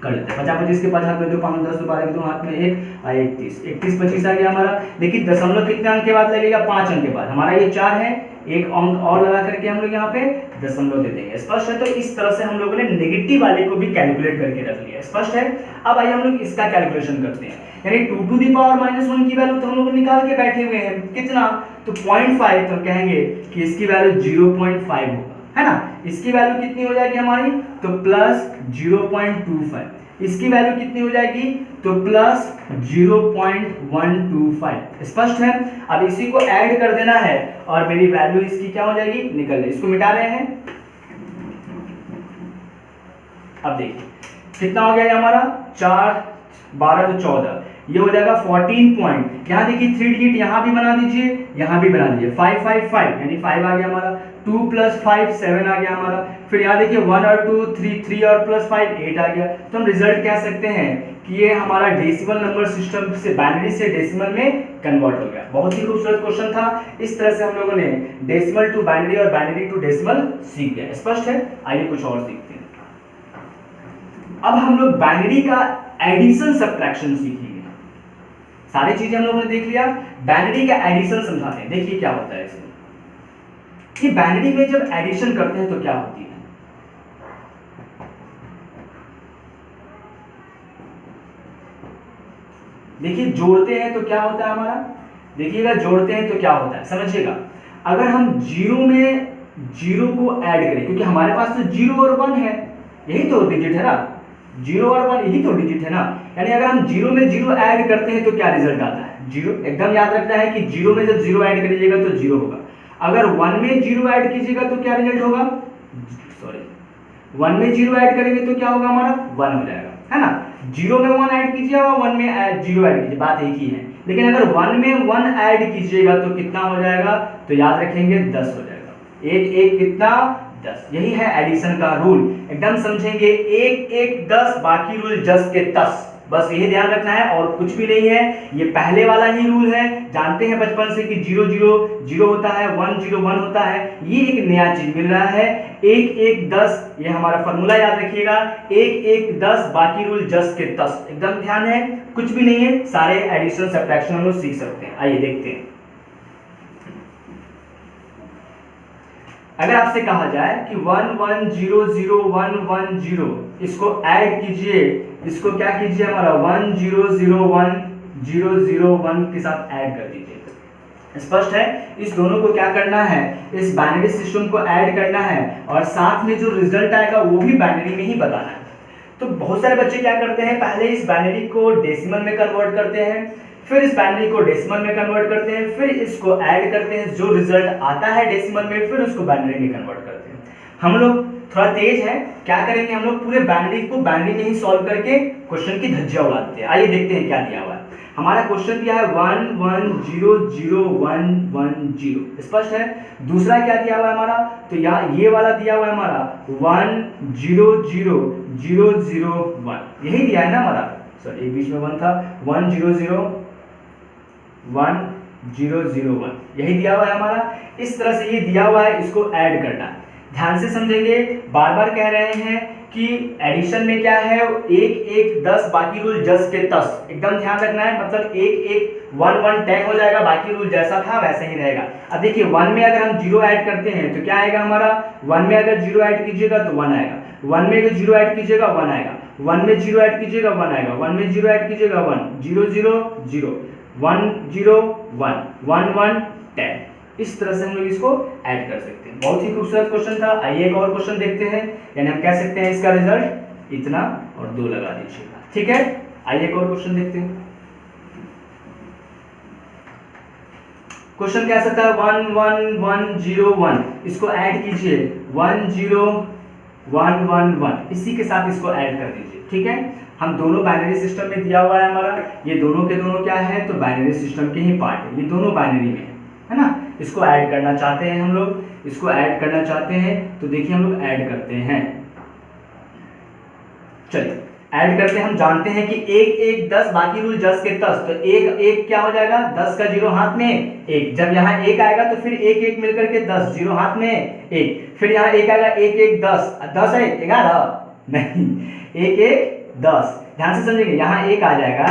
कर लेते हैं, 50 25 के 5 हाथ में 2 5 10 2 12 2 हाथ में 1 और 31 31 25 आ गया हमारा। लेकिन दशमलव कितने अंक के बाद लगेगा, 5 अंक के बाद। हमारा ये 4 है, एक अंक और लगा करके हम लोग यहाँ पे दशमलव दे देंगे। स्पष्ट है? तो इस तरह से हम लोगों ने नेगेटिव वाले को भी कैलकुलेट करके रख लिया। स्पष्ट है? अब आइए हम लोग इसका कैलकुलेशन करते हैं, यानी 2 टू दी पावर -1 की वैल्यू तो हम लोग निकाल के बैठे हुए हैं, कितना, तो 0.5, तो कहेंगे कि इसकी वैल्यू 0.5 होगा, है ना। इसकी वैल्यू कितनी हो जाएगी हमारी, तो +0.25। इसकी वैल्यू कितनी हो जाएगी, तो +0.125। स्पष्ट है? अब इसी को ऐड कर देना है और मेरी वैल्यू इसकी क्या हो जाएगी, निकल जाएगी। इसको मिटा रहे हैं। अब देखिए कितना हो गया हमारा, 4 12 तो 14, ये हो जाएगा 14 पॉइंट। यहाँ देखिए 3 डिजिट यहाँ भी बना दीजिए, यहाँ भी बना दीजिए, 5 5 5 यानी 5 आ गया हमारा, 2 + 5 7 आ गया हमारा। फिर यहाँ देखिए 1 और 2 3 3 और +5 8 आ गया। तो हम रिजल्ट कह सकते हैं कि ये हमारा डेसिमल नंबर सिस्टम से बाइनरी से डेसिमल में कन्वर्ट हो गया। बहुत ही खूबसूरत क्वेश्चन था। इस तरह से हम लोगों ने डेसिमल टू बाइनरी और बाइनरी टू डेसिमल सीख गया। स्पष्ट है? आइए कुछ और सीखते हैं। अब हम लोग बाइनरी का एडिशन सब्ट्रैक्शन सीखेंगे। सारी चीजें हम लोगों ने देख लिया, बाइनरी का एडिशन समझाते हैं। देखिए क्या होता है इसमें, कि बाइनरी में जब एडिशन करते हैं तो क्या होती है, देखिए जोड़ते हैं तो क्या होता है हमारा, देखिएगा जोड़ते हैं तो क्या होता है, समझिएगा। अगर हम जीरो में जीरो को ऐड करें, क्योंकि हमारे पास तो 0 और 1 है, यही तो डिजिट है ना, 0 और 1 यही तो डिजिट है ना, यानी अगर हम 0 में 0 ऐड करते हैं तो क्या रिजल्ट आता है, 0। एकदम याद रखना है कि 0 में जब 0 ऐड करिएगा तो 0 होगा। अगर 1 में 0 ऐड कीजिएगा तो क्या रिजल्ट होगा, सॉरी 1 में 0 ऐड करेंगे तो क्या होगा हमारा 1 हो जाएगा, है ना। 0 में 1 ऐड कीजिएगा, 1 में 0 ऐड कीजिए, बात एक ही है। लेकिन अगर 1 में 1 ऐड कीजिएगा तो कितना हो जाएगा, तो याद रखेंगे 10 हो जाएगा। एक एक कितना 10, यही है एडिशन का रूल। एकदम समझेंगे, एक एक 10, बाकी रूल जस के तस, बस यही ध्यान रखना है और कुछ भी नहीं है। ये पहले वाला ही रूल है, जानते हैं बचपन से कि 0 0 0 होता है, 1 0 1 होता है। ये एक नया चीज मिल रहा है, एक एक 10, ये हमारा फॉर्मूला याद रखिएगा, एक एक 10, बाकी रूल जस के तस। एकदम ध्यान है, कुछ भी नहीं है, सारे एडिशन सब्ट्रैक्शन हम लोग सीख सकते हैं। आइए देखते हैं। अगर आपसे कहा जाए कि 1 1 0 0 1 1 0, इसको ऐड कीजिए, इसको क्या कीजिए हमारा 1 0 0 1 0 0 1 के साथ ऐड कर दीजिए। स्पष्ट है? इस दोनों को क्या करना है, इस बाइनरी सिस्टम को ऐड करना है और साथ में जो रिजल्ट आएगा वो भी बाइनरी में ही बताना है। तो बहुत सारे बच्चे क्या करते हैं, पहले इस बाइनरी को डेसिमल में कन्वर्ट करते हैं, फिर इस बाइनरी को डेसिमल में कन्वर्ट करते हैं, फिर इसको ऐड करते हैं, जो रिजल्ट आता है डेसिमल में फिर उसको बाइनरी में कन्वर्ट करते हैं। हम लोग थोड़ा तेज है, क्या करेंगे हम लोग पूरे बाइनरी को बाइनरी में ही सॉल्व करके क्वेश्चन की धज्जियां उड़ाते हैं। आइए देखते हैं क्या दिया हुआ है। हमारा क्वेश्चन दिया है 1 1 0 0 1 1 0। स्पष्ट है? दूसरा क्या दिया हुआ है हमारा, तो यहाँ ये वाला दिया हुआ है हमारा 1 0 0 0 0 1, यही दिया है ना हमारा, सॉरी एक बीच में 1 था, 1 0 0 1 0 0 1, यही दिया हुआ है हमारा। इस तरह से ये दिया हुआ है, इसको ऐड करना है। ध्यान से समझेंगे, बार बार कह रहे हैं कि एडिशन में क्या है, एक एक 10, बाकी रूल जस के तस। एकदम ध्यान रखना है, मतलब एक एक 1 1 टैग हो जाएगा, बाकी रूल जैसा था वैसे ही रहेगा। अब देखिए 1 में अगर हम 0 ऐड करते हैं तो क्या आएगा हमारा, 1 में अगर 0 ऐड कीजिएगा तो 1 आएगा, 1 में अगर 0 ऐड कीजिएगा 1 आएगा, 1 में 0 ऐड कीजिएगा 1 आएगा, 1 में 0 ऐड कीजिएगा 1 0 0 0 1 0 1 1 1 10। इस तरह से हम लोग इसको ऐड कर सकते हैं। बहुत ही खूबसूरत क्वेश्चन था। आइए एक और क्वेश्चन देखते हैं, यानी हम कह सकते हैं इसका रिजल्ट इतना और 2 लगा दीजिएगा। ठीक है, आइए एक और क्वेश्चन देखते हैं। क्वेश्चन कह सकता है 1 1 1 0 1, इसको ऐड कीजिए 1 0 1 1 1, इसी के साथ इसको ऐड कर दीजिए। ठीक है, हम दोनों बाइनरी सिस्टम में दिया हुआ है हमारा, ये दोनों के दोनों क्या है, तो बाइनरी सिस्टम के ही पार्ट है, ये दोनों बाइनरी में है ना। इसको ऐड करना चाहते हैं हम लोग, इसको ऐड करना चाहते हैं, तो देखिए हम लोग ऐड करते हैं। चलिए ऐड करते हैं। हम जानते हैं कि 1 1 10 बाकी रूल 10 के 10, तो 1 1 क्या हो जाएगा, 10 का 0 हाथ में 1, जब यहाँ 1 आएगा तो फिर 1 1 मिलकर के 10, 0 हाथ में 1, फिर यहाँ 1 आएगा 1 1 10, 10 है 11 नहीं, 1 1 10, ध्यान से समझेंगे, यहाँ 1 आ जाएगा,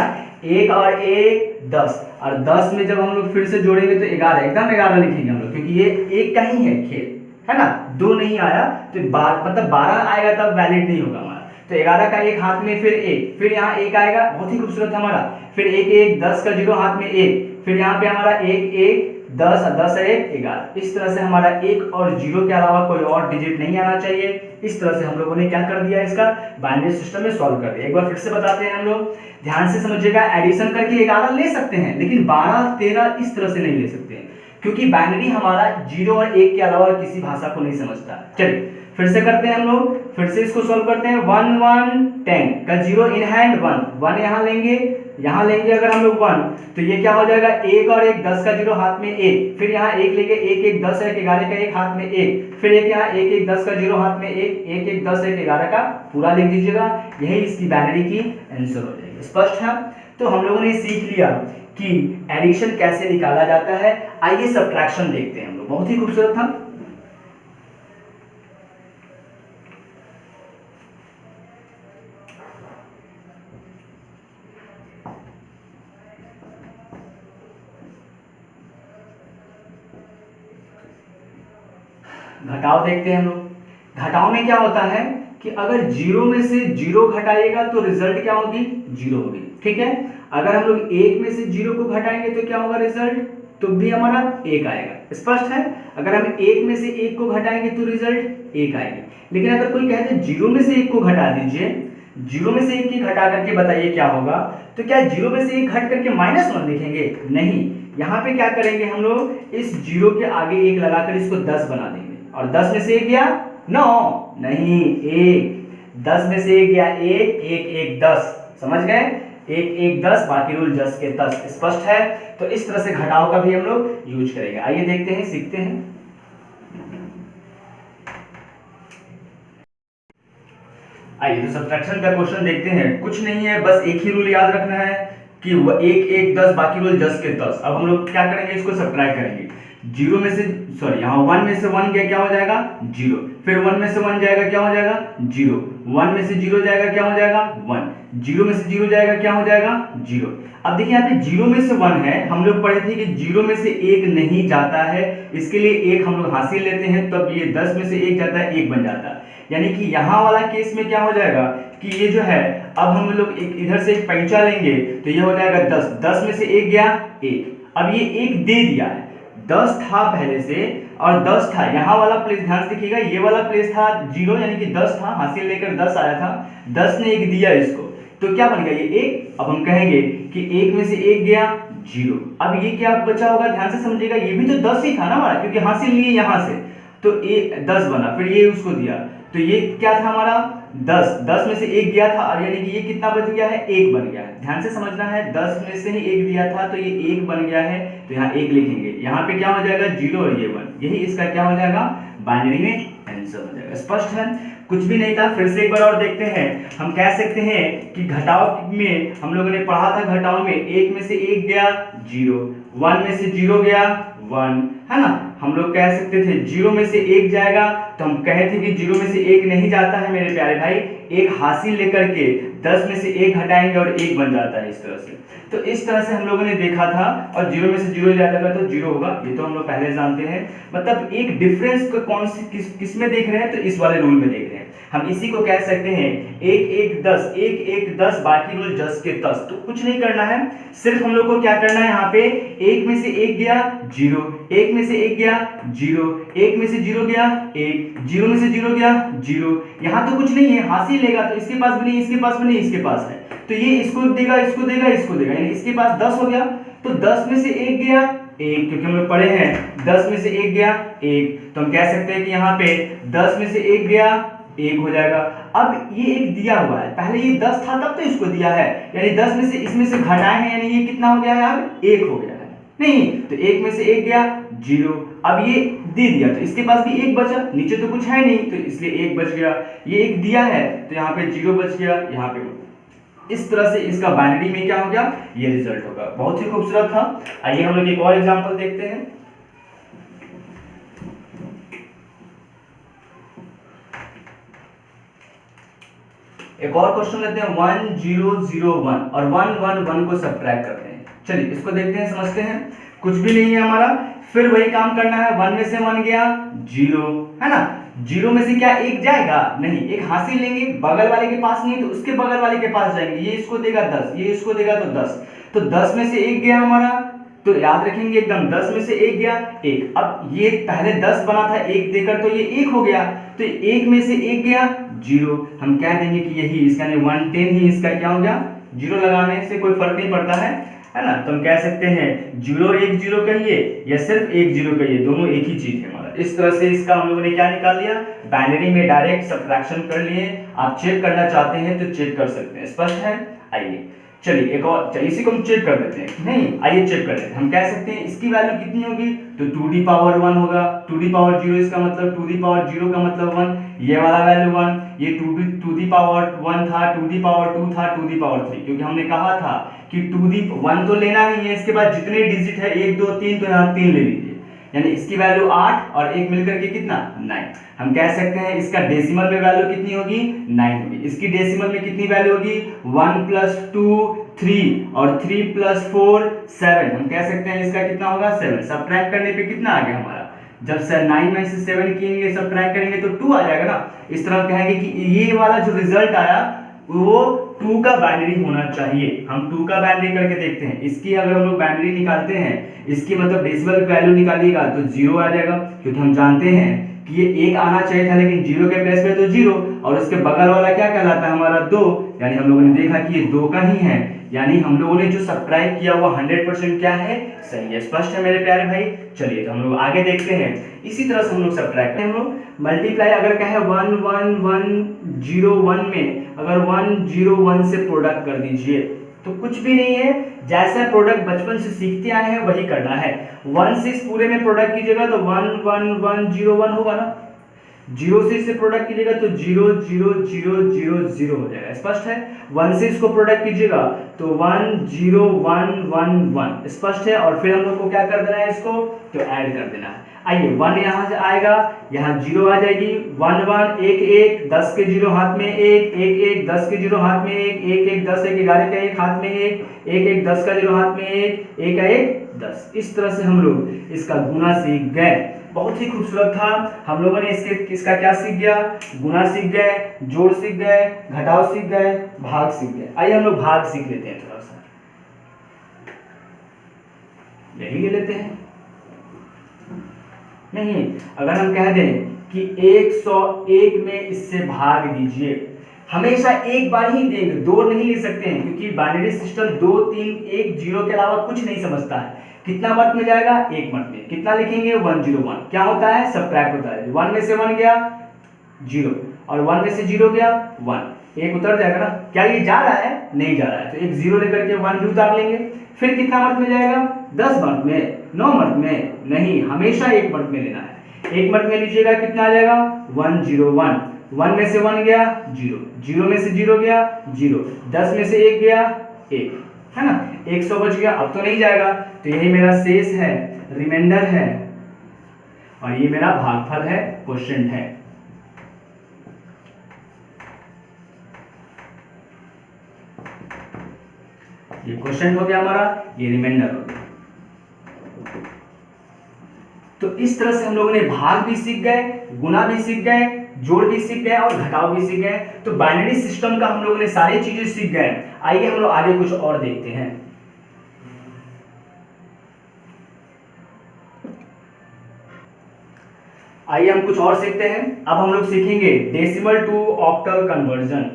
1 और 1 10, और 10 में जब हम लोग फिर से जोड़ेंगे तो 11, एकदम 11 लिखेंगे हम लोग, क्योंकि ये 1 का ही है खेल, है ना, 2 नहीं आया तो मतलब 12 आएगा तब वैलिड नहीं होगा हमारा, तो 11 का 1 हाथ में फिर 1, फिर यहाँ 1 आएगा, बहुत ही खूबसूरत हमारा, फिर 1 1 10 का 0 हाथ में 1, फिर यहाँ पे हमारा 1 1 10 10 1 11, इस तरह से हमारा 1 और 0 के अलावा कोई और डिजिट नहीं आना चाहिए। इस तरह से हम लोगों ने क्या कर दिया, इसका बाइनरी सिस्टम में सॉल्व कर दिया। एक बार फिर से बताते हैं हम लोग, ध्यान से समझिएगा, एडिशन करके 11 ले सकते हैं, लेकिन 12 13 इस तरह से नहीं ले सकते हैं, क्योंकि बाइनरी हमारा 0 और 1 के अलावा किसी भाषा को नहीं समझता। चलिए फिर से करते हैं हम लोग, फिर से इसको सॉल्व करते हैं। 1 1 10 का 0 इन हैंड 1 1 यहाँ लेंगे अगर हम लोग 1, तो ये क्या हो जाएगा, 1 और 1 10 का 0 हाथ में 1, फिर यहाँ 1 लेंगे, 1 1 10 1 11 का 1 हाथ में 1, फिर एक यहाँ 1 1 10 का 0 हाथ में 1 1 1 10 1 11 का पूरा लिख दीजिएगा, यही इसकी बाइनरी की आंसर हो जाएगी। स्पष्ट है? तो हम लोगों ने सीख लिया कि एडिशन कैसे निकाला जाता है। आइए सब्ट्रैक्शन देखते हैं हम लोग, बहुत ही खूबसूरत था। घटाव देखते हैं हम लोग। घटाव में क्या होता है कि अगर 0 में से 0 घटाइएगा तो रिजल्ट क्या होगी, 0 होगी। ठीक है, अगर हम लोग 1 में से 0 को घटाएंगे तो क्या होगा रिजल्ट, तो भी हमारा 1 आएगा। स्पष्ट है? अगर हम 1 में से 1 को घटाएंगे तो रिजल्ट 1 आएगी। लेकिन अगर कोई कहते हैं 0 में से 1 को घटा दीजिए, 0 में से 1 की घटा करके बताइए क्या होगा, तो क्या 0 में से 1 घट करके -1 लिखेंगे? नहीं, यहाँ पे क्या करेंगे हम लोग, इस 0 के आगे 1 लगाकर इसको 10 बना देंगे, और 10 में से 1 गया 9 नहीं 1, 10 में से 1 गया 1 1 1 10, समझ गए, 1 1 10 बाकी रूल 10 के 10। स्पष्ट है? तो इस तरह से घटाव का भी हम लोग यूज करेंगे। आइए देखते हैं, सीखते हैं। आइए तो सब्ट्रैक्शन का क्वेश्चन देखते हैं। कुछ नहीं है, बस एक ही रूल याद रखना है कि 1 1 10 बाकी रूल 10 के 10। अब हम लोग क्या करेंगे, इसको सब्ट्रैक्ट करेंगे। 0 में से यहाँ 1 में से 1 गया, क्या हो जाएगा 0, फिर 1 में से 1 जाएगा, क्या हो जाएगा 0, 1 में से 0 जाएगा, क्या हो जाएगा 1, 0 में से 0 जाएगा, क्या हो जाएगा 0। अब देखिए यहाँ पे 0 में से 1 है, हम लोग पढ़े थे कि 0 में से 1 नहीं जाता है, इसके लिए 1 हम लोग हासिल लेते हैं, तब ये 10 में से 1 जाता है, 1 बन जाता है। यानी कि यहाँ वाला केस में क्या हो जाएगा कि ये जो है, अब हम लोग इधर से एक पैंचा लेंगे तो ये हो जाएगा 10, 10 में से 1 गया 1, अब ये 1 दे दिया है, 10 था पहले से और 10 था, यहाँ वाला प्लेस ध्यान से देखिएगा, ये वाला प्लेस था 0 यानी कि 10 था, हासिल लेकर 10 आया था, 10 ने 1 दिया इसको, तो क्या बन गया ये 1। अब हम कहेंगे कि 1 में से 1 गया 0, अब ये क्या बचा होगा, ध्यान से समझिएगा, ये भी तो 10 ही था ना हमारा, क्योंकि हासिल लिए यहाँ से, तो 10 बना, फिर ये उसको दिया, तो ये क्या था हमारा 10, 10 में से 1 गया था, और यानी कि ये कितना बच गया है, 1 बन गया है। ध्यान से समझना है, 10 में से ही 1 दिया था तो ये 1 बन गया है, तो यहाँ 1 लिखेंगे, यहाँ पे क्या हो जाएगा 0 और ये 1, यही इसका क्या हो जाएगा, बाइनरी में आंसर हो जाएगा। स्पष्ट है? कुछ भी नहीं था। फिर से एक बार और देखते हैं। हम कह सकते हैं कि घटाव में हम लोगों ने पढ़ा था, घटाव में 1 में से 1 गया 0, 1 में से 0 गया 1, है ना। हम लोग कह सकते थे 0 में से 1 जाएगा, तो हम कहे थे कि 0 में से 1 नहीं जाता है मेरे प्यारे भाई, 1 हासिल लेकर के 10 में से 1 घटाएंगे और 1 बन जाता है इस तरह से। तो इस तरह से हम लोगों ने देखा था, और 0 में से 0 जाएगा तो 0 होगा, ये तो हम लोग पहले जानते हैं। मतलब एक डिफरेंस को कौन सी किस में देख रहे हैं, तो इस वाले रूल में देख रहे हैं। हम इसी को कह सकते हैं 1 1 10, 1 1 10 बाकी रूल 10 के 10। तो कुछ नहीं करना है, सिर्फ हम लोग को क्या करना है, यहाँ पे 1 में से 1 गया 0, 1 में से 1 गया 0, 1 में से 0 गया 1, 0 में से 0 गया 0। यहाँ तो कुछ नहीं है, हासिल लेगा तो इसके पास भी नहीं, इसके पास भी नहीं, इसके पास है, तो ये इसको देगा, इसको देगा, इसको देगा, यानी इसके पास 10 हो गया, तो 10 में से 1 गया 1, क्योंकि हम लोग पढ़े हैं 10 में से 1 गया 1, तो हम कह सकते हैं कि यहाँ पे 10 में से 1 गया 1 हो जाएगा। अब ये एक दिया हुआ है, पहले ये 10 था तब तो इसको दिया है, यानी 10 में से इसमें से घटाए हैं, यानी ये कितना हो गया है, अब 1 हो गया है। नहीं तो 1 में से 1 गया 0, अब ये दे दिया तो इसके पास भी 1 बचा, नीचे तो कुछ है नहीं तो इसलिए 1 बच गया। ये एक दिया है तो यहाँ पे 0 बच गया, यहाँ पे इस तरह से इसका बाइनरी में क्या हो गया, ये रिजल्ट होगा। बहुत ही खूबसूरत था। आइए हम लोग एक और एग्जांपल देखते हैं। एक और क्वेश्चन लेते हैं 1001 और 111 को सब्ट्रैक्ट करते हैं। चलिए इसको देखते हैं, समझते हैं। कुछ भी नहीं है हमारा, फिर वही काम करना है। 1 में से 1 गया 0 है ना, 0 में से क्या 1 जाएगा, नहीं, एक हासिल लेंगे, बगल वाले के पास नहीं तो उसके बगल वाले के पास जाएंगे, ये इसको देगा 10, ये इसको देगा तो 10, तो 10 में से 1 गया हमारा, तो याद रखेंगे एकदम 10 में से 1 गया 1। अब ये पहले 10 बना था 1 देकर, तो ये 1 हो गया, तो 1 में से 1 गया 0, हम कह देंगे कि यही इसका 110 ही इसका क्या हो गया, 0 लगाने से कोई फर्क नहीं पड़ता है ना, तो हम कह सकते हैं 0 1 0 कहिए या सिर्फ 1 0 कहिए, दोनों एक ही चीज है हमारा। इस तरह से इसका हम लोगों ने क्या निकाल लिया, बाइनरी में डायरेक्ट सब्ट्रैक्शन कर लिए। आप चेक करना चाहते हैं तो चेक कर सकते हैं, स्पष्ट है। आइए चलिए एक और, चलिए इसी को हम चेक कर देते हैं, नहीं आइए चेक कर लेते हैं। हम कह सकते हैं इसकी वैल्यू कितनी होगी, तो 2 पावर 1 होगा, 2 पावर 0 इसका मतलब 2 पावर 0 का मतलब 1, ये वाला वैल्यू 1, ये 2 पावर 1 था, 2 पावर 2 था, 2 पावर 3, क्योंकि हमने कहा था कि 1 तो लेना ही है, इसके बाद जितने डिजिट है 1 2 3, तो यहाँ 3 ले लीजिए, यानी इसकी वैल्यू 8 और 1 मिलकर के कितना 9। हम कह सकते हैं इसका डेसिमल में वैल्यू कितनी होगी 9 होगी। इसकी डेसिमल में कितनी वैल्यू होगी 1 + 2 3 और 3 + 4 7, हम कह सकते हैं इसका कितना होगा 7। सब्ट्रैक्ट करने पे कितना आ गया हमारा, जब 9 में से 7 किएंगे सब्ट्रैक्ट करेंगे तो 2 आ जाएगा ना। इस तरह कहेंगे कि ये वाला जो रिजल्ट आया वो 2 का बाइनरी होना चाहिए। हम 2 का बाइनरी करके देखते हैं। इसकी अगर हम लोग बाइनरी निकालते हैं, इसकी मतलब डेसिमल वैल्यू निकालिएगा तो 0 आ जाएगा, क्योंकि हम जानते हैं कि ये 1 आना चाहिए था, लेकिन 0 के प्लेस पे तो 0, और उसके बगल वाला क्या कहलाता है हमारा 2, यानी हम लोगों ने देखा कि ये 2 का ही है, यानी हम लोगों ने जो सब्ट्रैक्ट किया वो 100% क्या है, सही है। स्पष्ट है मेरे प्यारे भाई। चलिए तो हम लोग आगे देखते हैं। इसी तरह से हम लोग सब्ट्रैक्ट हम लोग मल्टीप्लाई अगर कहे 11101 में अगर 101 से प्रोडक्ट कर दीजिए तो कुछ भी नहीं है, जैसा प्रोडक्ट बचपन से सीखते आए हैं वही करना है। 1 से इस पूरे में प्रोडक्ट कीजिएगा तो 11101 होगा ना, 0 से इससे प्रोडक्ट कीजिएगा तो 00000 हो जाएगा। स्पष्ट है। 1 से इसको प्रोडक्ट कीजिएगा तो 10111, स्पष्ट है। और फिर हम लोग को क्या कर देना है, इसको तो ऐड कर देना है। आइए 1 यहाँ से आएगा, यहाँ 0 आ जाएगी, 1 1 1 1 10 के 0 हाथ में 1 1 1 10 के 0 हाथ में 1 1 1 10 1 11 का 1 हाथ में 1 1 1 10 का 0 हाथ में 1 1 का 1 10। इस तरह से हम लोग इसका गुना सीख गए। बहुत ही खूबसूरत था। हम लोगों ने इसका क्या सीख गया, गुना सीख गए, जोड़ सीख गए, घटाव सीख गए, भाग सीख गए। आइए हम लोग भाग सीख लेते हैं, थोड़ा सा यही ले लेते हैं। नहीं, अगर हम कह दें कि 101 में इससे भाग दीजिए, हमेशा एक बार ही देंगे, दो नहीं ले सकते हैं, क्योंकि बाइनरी सिस्टम 2 3 1 0 के अलावा कुछ नहीं समझता है। कितना मत में जाएगा, 1 मत में। कितना लिखेंगे 101। क्या होता है, सब्ट्रैक्ट होता है। 1 में से 1 गया 0 और 1 में से 0 गया 1, एक उतर जाएगा ना। क्या ये जा रहा है, नहीं जा रहा है, तो एक 0 लेकर के 1 भी उतार लेंगे। फिर कितना मत में जाएगा, 10 मत में, 9 मत में, नहीं, हमेशा 1 मत में लेना है। 1 मत में लीजिएगा, कितना आ जाएगा 101। 1 में से 1 गया 0, 0 में से 0 गया 0, 10 में से 1 गया 1, है ना, 100 बच गया। अब तो नहीं जाएगा, तो यही मेरा शेष है, रिमाइंडर है, और ये मेरा भागफल है, क्वोशिएंट है। ये क्वोशिएंट हो गया हमारा, ये रिमाइंडर हो गया। तो इस तरह से हम लोगों ने भाग भी सीख गए, गुना भी सीख गए, जोड़ भी सीख गए और घटाव भी सीख गए। तो बाइनरी सिस्टम का हम लोगों ने सारी चीजें सीख गए। आइए हम लोग आगे कुछ और देखते हैं। आइए हम कुछ और सीखते हैं। अब हम लोग सीखेंगे decimal to octal conversion.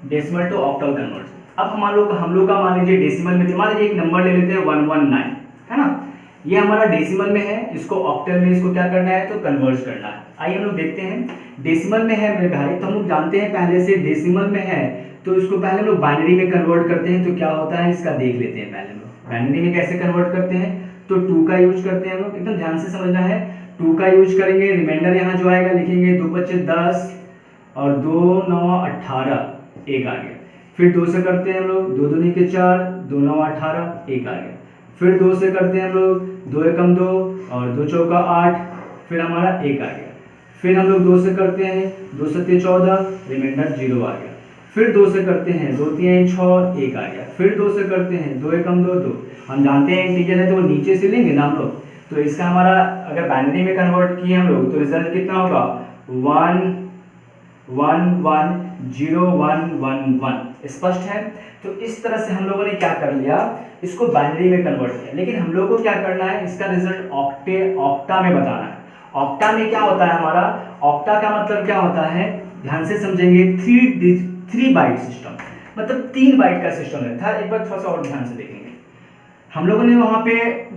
Decimal to octal convert. अब हम लोग का मान लीजिए डेसिमल में, मान लीजिए एक नंबर ले लेते हैं 119, है ना, ये हमारा डेसिमल में है, इसको ऑक्टल में इसको क्या करना है तो कन्वर्ट करना है। आइए हम लोग देखते हैं, डेसिमल में है मेरे भाई, तो हम लोग जानते हैं पहले से डेसिमल में है तो इसको पहले हम लोग बाइनरी में कन्वर्ट करते हैं, तो क्या होता है इसका देख लेते हैं। पहले हम लोग बाइनरी में कैसे कन्वर्ट करते हैं, तो 2 का यूज करते हैं हम लोग, एकदम ध्यान से समझना है, 2 का यूज करेंगे, रिमाइंडर यहाँ जो आएगा लिखेंगे 2 5 10 और 2 9 18, एक आ गया। फिर 2 से करते हैं हम लोग, 2 दूनी के 4, 2 9 18, एक आ गया। फिर 2 से करते हैं हम लोग, 2 एकम 2 और 2 चौका 8, फिर हमारा एक आ गया। फिर हम लोग 2 से करते हैं, 2 सत्ते 14, रिमाइंडर 0 आ गया। फिर 2 से करते हैं, 2 3 6, एक आ गया। फिर 2 से करते हैं, 2 एकम 2 2, हम जानते हैं इंटीजर है तो वो नीचे से लेंगे ना हम लोग, तो इसका हमारा अगर बाइनरी में कन्वर्ट किए हम लोग तो रिजल्ट कितना होगा 1 1 1 0 1 1 1। स्पष्ट है। तो इस तरह से हम लोगों ने क्या कर लिया, इसको बाइनरी में कन्वर्ट किया। लेकिन हम लोगों को क्या करना है, इसका रिजल्ट ऑक्टा में बताना है। ऑक्टा में क्या होता है हमारा, ऑक्टा का मतलब क्या होता है, ध्यान से समझेंगे, 3 बाइट सिस्टम, मतलब 3 बाइट का सिस्टम है था। एक बार थोड़ा सा और ध्यान से देखेंगे, हम लोगों ने वहां पे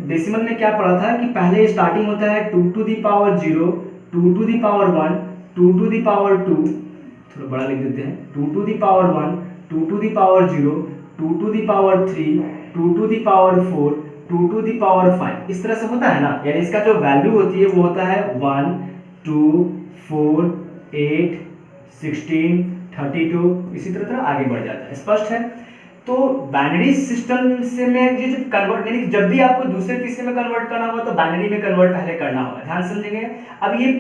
डेसिमल में क्या पढ़ा था कि पहले स्टार्टिंग होता है 2 to the power 0, 2 to the power 1, 2 to the power 2, थोड़ा बड़ा लिख देते हैं, 2 to the power 1, 2 to the power 0, 2 to the power 3, 2 to the power 4, 2 to the power 5। इस तरह से होता है ना, यानी इसका जो वैल्यू होती है वो होता है 1 2 4 8 16 32, इसी तरह आगे बढ़ जाता है। स्पष्ट है। तो बाइनरी सिस्टम से में ये जब कन्वर्ट, यानी जब भी आपको दूसरे तीसरे में कन्वर्ट करना होगा तो बाइनरी में कन्वर्ट पहले करना होगा, ध्यान समझेंगे। अब ये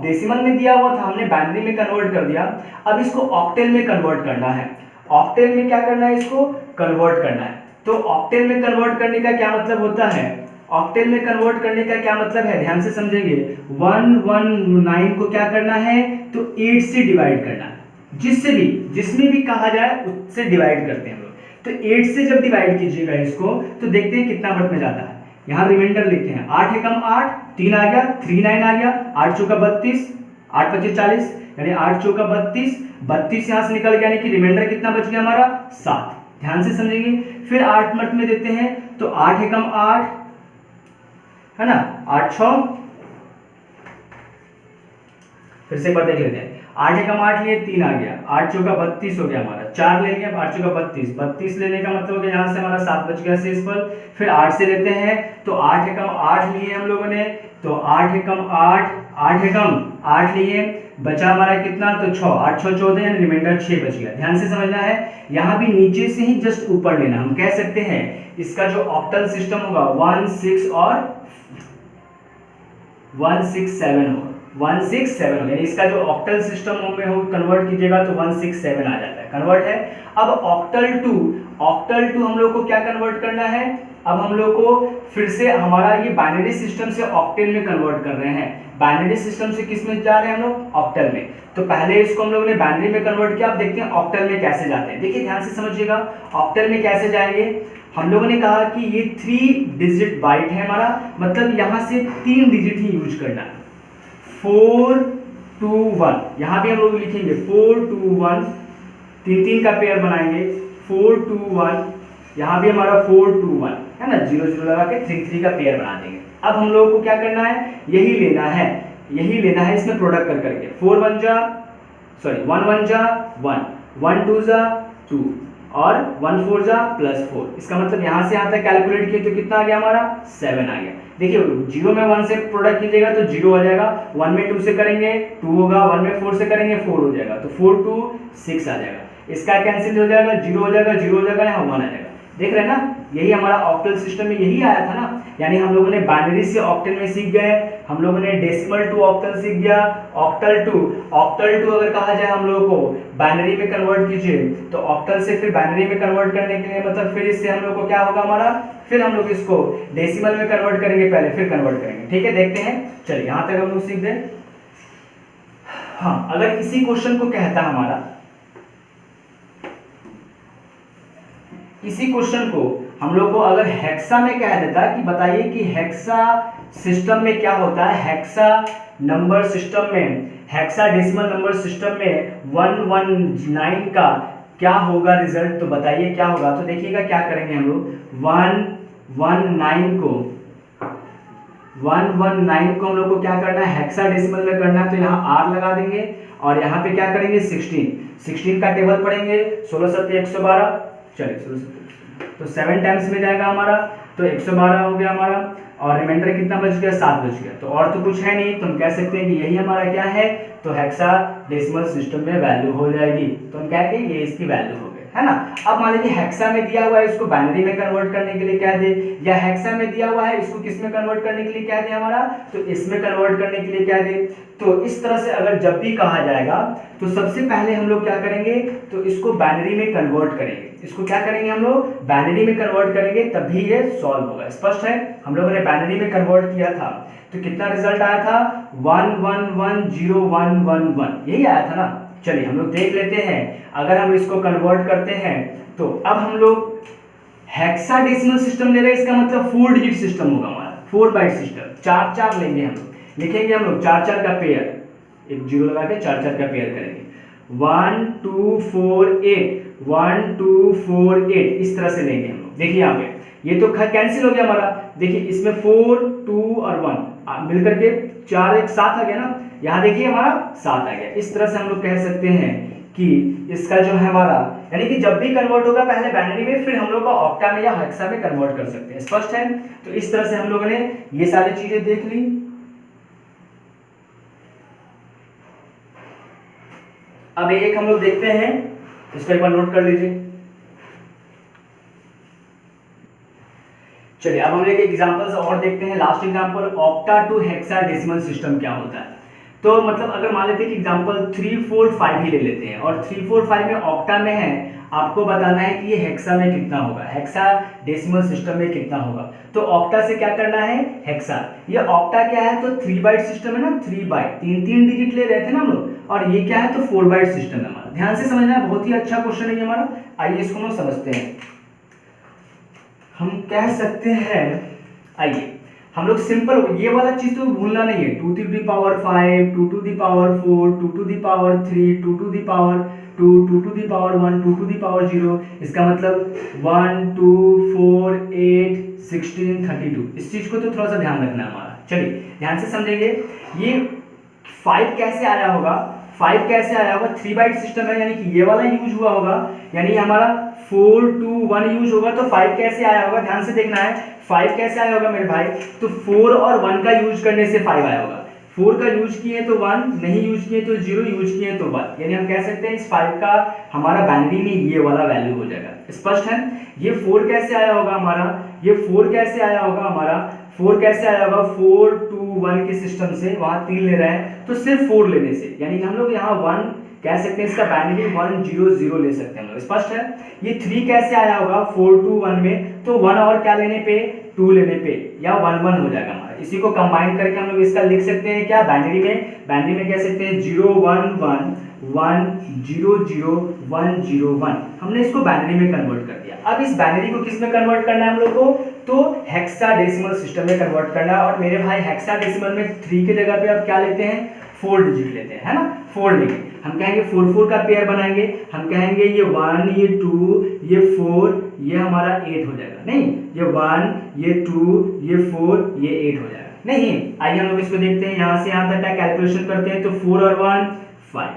डेसिमल में दिया हुआ था, हमने बाइनरी में कन्वर्ट कर दिया, अब इसको ऑक्टेल में कन्वर्ट करना है। ऑक्टेल में क्या करना है, इसको कन्वर्ट करना है। तो ऑक्टेल में कन्वर्ट करने का क्या मतलब होता है, ऑक्टेल में कन्वर्ट करने का क्या मतलब है, ध्यान से समझेंगे। 119 को क्या करना है तो 8 से डिवाइड करना है, जिसमें भी कहा जाए उससे डिवाइड करते हैं हम लोग। तो 8 से जब डिवाइड कीजिएगा इसको तो देखते हैं कितना वर्क में जाता है। यहाँ रिमाइंडर लिखते हैं, 8 एकम 8, 3 आ गया, 3 9 आ गया, 8 चौका 32, 8 25 40, यानी 8 चौका 32, 32 यहाँ से निकल गया, यानी कि रिमाइंडर कितना बच गया हमारा 7। ध्यान से समझेंगे। फिर 8 मत में देते हैं तो 8 एकम 8, है ना, 8 6, फिर से एक बार देख लेते हैं, 8 एकम 8 लिए, 3 आ गया, 8 चौका 32 हो गया हमारा, 4 ले लिया, 8 चौका 32, 32 लेने का मतलब हो गया यहाँ से हमारा 7 बच गया शेष पर। फिर 8 से लेते हैं तो 8 एकम 8 लिए हम लोगों ने, तो 8 एकम 8, 8 एकम 8 लिए, बचा हमारा कितना तो 6, 8 6 14, यानी रिमाइंडर 6 बच गया। ध्यान से समझना है, यहाँ भी नीचे से ही जस्ट ऊपर लेना। हम कह सकते हैं इसका जो ऑक्टल सिस्टम होगा 1 6 और 1 6 7 होगा, 1 6 7 हो, यानी इसका जो ऑक्टल सिस्टम में हो कन्वर्ट कीजिएगा तो 1 6 7 आ जाता है, कन्वर्ट है। अब ऑक्टल टू हम लोग को क्या कन्वर्ट करना है, अब हम लोग को फिर से हमारा ये बाइनरी सिस्टम से ऑक्टेल में कन्वर्ट कर रहे हैं। बाइनरी सिस्टम से किस में जा रहे हैं हम लोग, ऑक्टल में। तो पहले इसको हम लोगों ने बाइनरी में कन्वर्ट किया, अब देखते हैं ऑक्टल में कैसे जाते हैं। देखिए ध्यान से समझिएगा, ऑक्टल में कैसे जाएंगे। हम लोगों ने कहा कि ये 3 डिजिट बाइट है हमारा, मतलब यहाँ से 3 डिजिट ही यूज करना है। 4 2 1, यहाँ भी हम लोग लिखेंगे 4 2 1, 3 का पेयर बनाएंगे, 4 2 1, यहाँ भी हमारा 4 2 1 है ना, 0 0 लगा के 3 3 का पेयर बना देंगे। अब हम लोगों को क्या करना है, यही लेना है इसमें प्रोडक्ट कर करके, 1 1 जा 1, 1 2 जा 2 और 1 4 जा +4। इसका मतलब यहाँ से यहाँ तक कैलकुलेट किए तो कितना आ गया हमारा 7 आ गया। देखिए 0 में 1 से प्रोडक्ट कीजिएगा तो 0 आ जाएगा, 1 में 2 से करेंगे 2 होगा, 1 में 4 से करेंगे 4 हो जाएगा, तो 4 2 6 आ जाएगा। इसका कैंसिल हो जाएगा, 0 हो जाएगा, 0 हो जाएगा, यहाँ 1 आ जाएगा। देख रहे हैं ना, यही हमारा ऑक्टल सिस्टम में यही आया था ना, यानी हम लोगों ने बाइनरी से ऑक्टल में सीख गए, हम लोगों ने डेसिमल टू ऑक्टल सीख गया। ऑक्टल टू अगर कहा जाए हम लोगों को बाइनरी में कन्वर्ट कीजिए तो ऑक्टल से फिर बाइनरी में कन्वर्ट करने के लिए मतलब फिर इससे हम लोग को क्या होगा हमारा, फिर हम लोग इसको डेसिमल में कन्वर्ट करेंगे पहले, फिर कन्वर्ट करेंगे। ठीक है, देखते हैं, चलिए यहाँ तक हम लोग सीख गए। हाँ, अगर इसी क्वेश्चन को कहता हमारा, इसी क्वेश्चन को हम लोग को अगर हेक्सा में कह देता कि बताइए कि हेक्सा सिस्टम में क्या होता है, हेक्सा डेसिमल नंबर सिस्टम में 119 का क्या होगा रिजल्ट, तो बताइए क्या होगा। तो देखिएगा क्या करेंगे हम लोग, 119 को हम लोग को क्या करना है, हेक्साडेसिमल में करना है, तो यहाँ R लगा देंगे और यहाँ पे क्या करेंगे 16 का टेबल पढ़ेंगे, 16 7 112, चलिए 16 तो 7 टाइम्स में जाएगा हमारा, तो 112 हो गया हमारा, और रिमाइंडर कितना बच गया, 7 बच गया। तो और तो कुछ है नहीं, तो हम कह सकते हैं कि यही हमारा क्या है, तो हेक्साडेसिमल सिस्टम में वैल्यू हो जाएगी। तो हम क्या कहेंगे, ये इसकी वैल्यू हो गई, है ना। अब मान लीजिए हेक्सा में दिया हुआ है, इसको बाइनरी में कन्वर्ट करने के लिए कह दे, या हेक्सा में दिया हुआ है, इसको किस में कन्वर्ट करने के लिए कह दे हमारा, तो इसमें कन्वर्ट करने के लिए कह दे। तो इस तरह से अगर जब भी कहा जाएगा तो सबसे पहले हम लोग क्या करेंगे, तो इसको बाइनरी में कन्वर्ट करेंगे। इसको क्या करेंगे हम लोग, बाइनरी में कन्वर्ट करेंगे, तभी ये सॉल्व होगा। स्पष्ट है, हम लोगों ने बाइनरी में कन्वर्ट किया था तो कितना रिजल्ट आया था, 110111, यही आया था ना। चलिए हम लोग देख लेते हैं, अगर हम इसको कन्वर्ट करते हैं तो अब हम लोग हेक्साडेसिमल सिस्टम ले रहे हैं, इसका मतलब 4 डिजिट सिस्टम होगा हमारा, 4 बाइट सिस्टम, 4 लेंगे हम लोग, लिखेंगे हम लोग 4 का पेयर, एक जीरो लगा के 4 का पेयर करेंगे, 1 2 4 8, इस तरह से लेंगे हम लोग। देखिए यहाँ पे ये तो कैंसिल हो गया हमारा, देखिए इसमें 4 2 और 1 मिलकर के 4 1 7 आ गया ना, यहाँ देखिए हमारा 7 आ गया। इस तरह से हम लोग कह सकते हैं कि इसका जो है हमारा, यानी कि जब भी कन्वर्ट होगा पहले बाइनरी में, फिर हम लोग का ऑक्टा में या हेक्सा में कन्वर्ट कर सकते हैं। स्पष्ट है, तो इस तरह से हम लोगों ने ये सारी चीजें देख ली। अब एक हम लोग देखते हैं, इसको एक बार नोट कर लीजिए। चलिए अब हम एक एग्जांपल्स और देखते हैं। Last example, octa to hexadecimal system क्या होता है। तो मतलब अगर मान लेते हैं कि एग्जांपल 3 4 5 ही ले लेते हैं, और 3 4 5 में ऑक्टा में है, आपको बताना है कि ये हेक्सा में कितना होगा, हेक्साडेसिमल सिस्टम में कितना होगा। तो ऑक्टा से क्या करना है, हेक्सा। ये ऑक्टा क्या है, तो 3 बाइट सिस्टम है ना, 3 बाइट, 3 डिजिट ले रहे थे ना हम लोग, और ये क्या है, तो 4 बाइट सिस्टम है हमारा। ध्यान से समझना है, बहुत ही अच्छा क्वेश्चन है ये हमारा। आइए इसको हम समझते हैं। हम कह सकते हैं, आइए हम लोग सिंपल, ये वाला चीज तो भूलना नहीं है, 2 to the power 5, 2 to the power 4, 2 to the power 3, 2 to the power 2, 2 to the power 1, 2 to the power 0। इसका मतलब 1 2 4 8 16 32। इस चीज को तो थोड़ा सा ध्यान रखना है हमारा। चलिए ध्यान से समझेंगे, ये 5 कैसे आया होगा, 5 कैसे आया होगा, 3 बाइट सिस्टम है, यानी कि ये वाला यूज हुआ होगा, यानी हमारा 4 2 1 यूज होगा, तो 5 कैसे आया होगा, ध्यान से देखना है। 5 कैसे आया होगा मेरे भाई, तो 4 और 1 का यूज करने से 5 आया होगा। 4 का यूज किए तो 1, नहीं यूज किए तो 0, यूज किए तो 1, यानी हम कह सकते हैं इस 5 का हमारा बाइनरी में ये वाला वैल्यू हो जाएगा। स्पष्ट है। ये 4 कैसे आया होगा हमारा, ये 4 कैसे आया होगा हमारा, 4 कैसे आया होगा, 4 2 1 के सिस्टम से, वहां 3 ले रहे हैं तो सिर्फ 4 लेने से, यानी हम लोग यहाँ 1 कह सकते हैं, इसका बाइनरी 1 0 0 ले सकते हैं हम लोग। स्पष्ट है। ये 3 कैसे आया होगा, 4 2 1 में, तो 1 और क्या लेने पे, 2 लेने पे, या 1 1 हो जाएगा हमारा। इसी को कंबाइन करके हम लोग इसका लिख सकते हैं क्या, बाइनरी में कह सकते हैं 0 1 1 1 0 0 1 0 1। हमने इसको बाइनरी में कन्वर्ट कर दिया। अब इस बाइनरी को किस में कन्वर्ट करना है हम लोग को, तो हेक्साडेसिमल सिस्टम में कन्वर्ट करना है। और मेरे भाई हेक्साडेसिमल में 3 की जगह पे आप क्या लेते हैं, 4 डिजिट लेते हैं, है ना, 4 लेंगे। हम कहेंगे 4 4 का पेयर बनाएंगे, हम कहेंगे ये 1 ये 2 ये 4 ये हमारा 8 हो जाएगा, नहीं ये 1 ये 2 ये 4 ये 8 हो जाएगा, नहीं। आइए हम लोग इसको देखते हैं, यहाँ से यहाँ तक का कैलकुलेशन करते हैं, तो 4 और 1 5,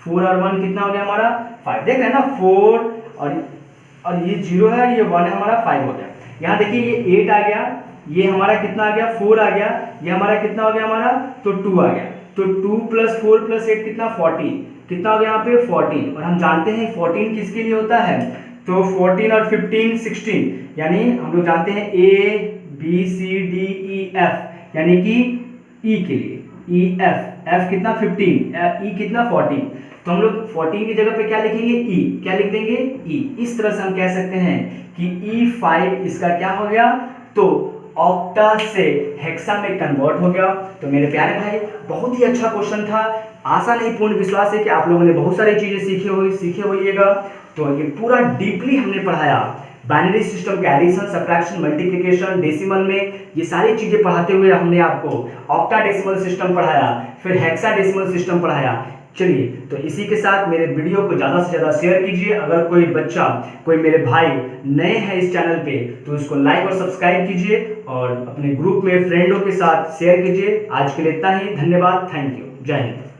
4 और 1 कितना हो गया हमारा 5। देख रहे हैं ना, 4 और ये 0 है, ये 1 है, हमारा 5 हो गया। यहाँ देखिए ये 8 आ गया, ये हमारा कितना आ गया, 4 आ गया, ये हमारा कितना हो गया हमारा, तो 2 आ गया। तो 2 + 4 + 8 कितना, 14, कितना हो गया यहाँ पे 14। और हम जानते हैं 14 किसके लिए होता है, तो 14 और 15 16, यानी हम लोग जानते हैं A B C D E F, यानी कि E के लिए E F, F कितना 15, E कितना 14। तो हम लोग 14 की जगह पे क्या लिखेंगे, E, क्या लिख देंगे E। इस तरह से हम कह सकते हैं कि E5 इसका क्या हो गया, तो ऑक्टा से हेक्सा में कन्वर्ट हो गया। तो मेरे प्यारे भाई बहुत ही अच्छा क्वेश्चन था, आशा नहीं पूर्ण विश्वास है कि आप लोगों ने बहुत सारी चीजें सीखे होइएगा। तो ये पूरा डीपली हमने पढ़ाया, बाइनरी सिस्टम के एडिशन सब्ट्रैक्शन मल्टीप्लिकेशन डेसिमल में, ये सारी चीजें पढ़ाते हुए हमने आपको ऑक्टाडेसिमल सिस्टम पढ़ाया, फिर हेक्साडेसिमल सिस्टम पढ़ाया। चलिए, तो इसी के साथ मेरे वीडियो को ज़्यादा से ज़्यादा शेयर कीजिए। अगर कोई बच्चा, कोई मेरे भाई नए हैं इस चैनल पे तो इसको लाइक और सब्सक्राइब कीजिए और अपने ग्रुप में फ्रेंडों के साथ शेयर कीजिए। आज के लिए इतना ही, धन्यवाद, थैंक यू, जय हिंद।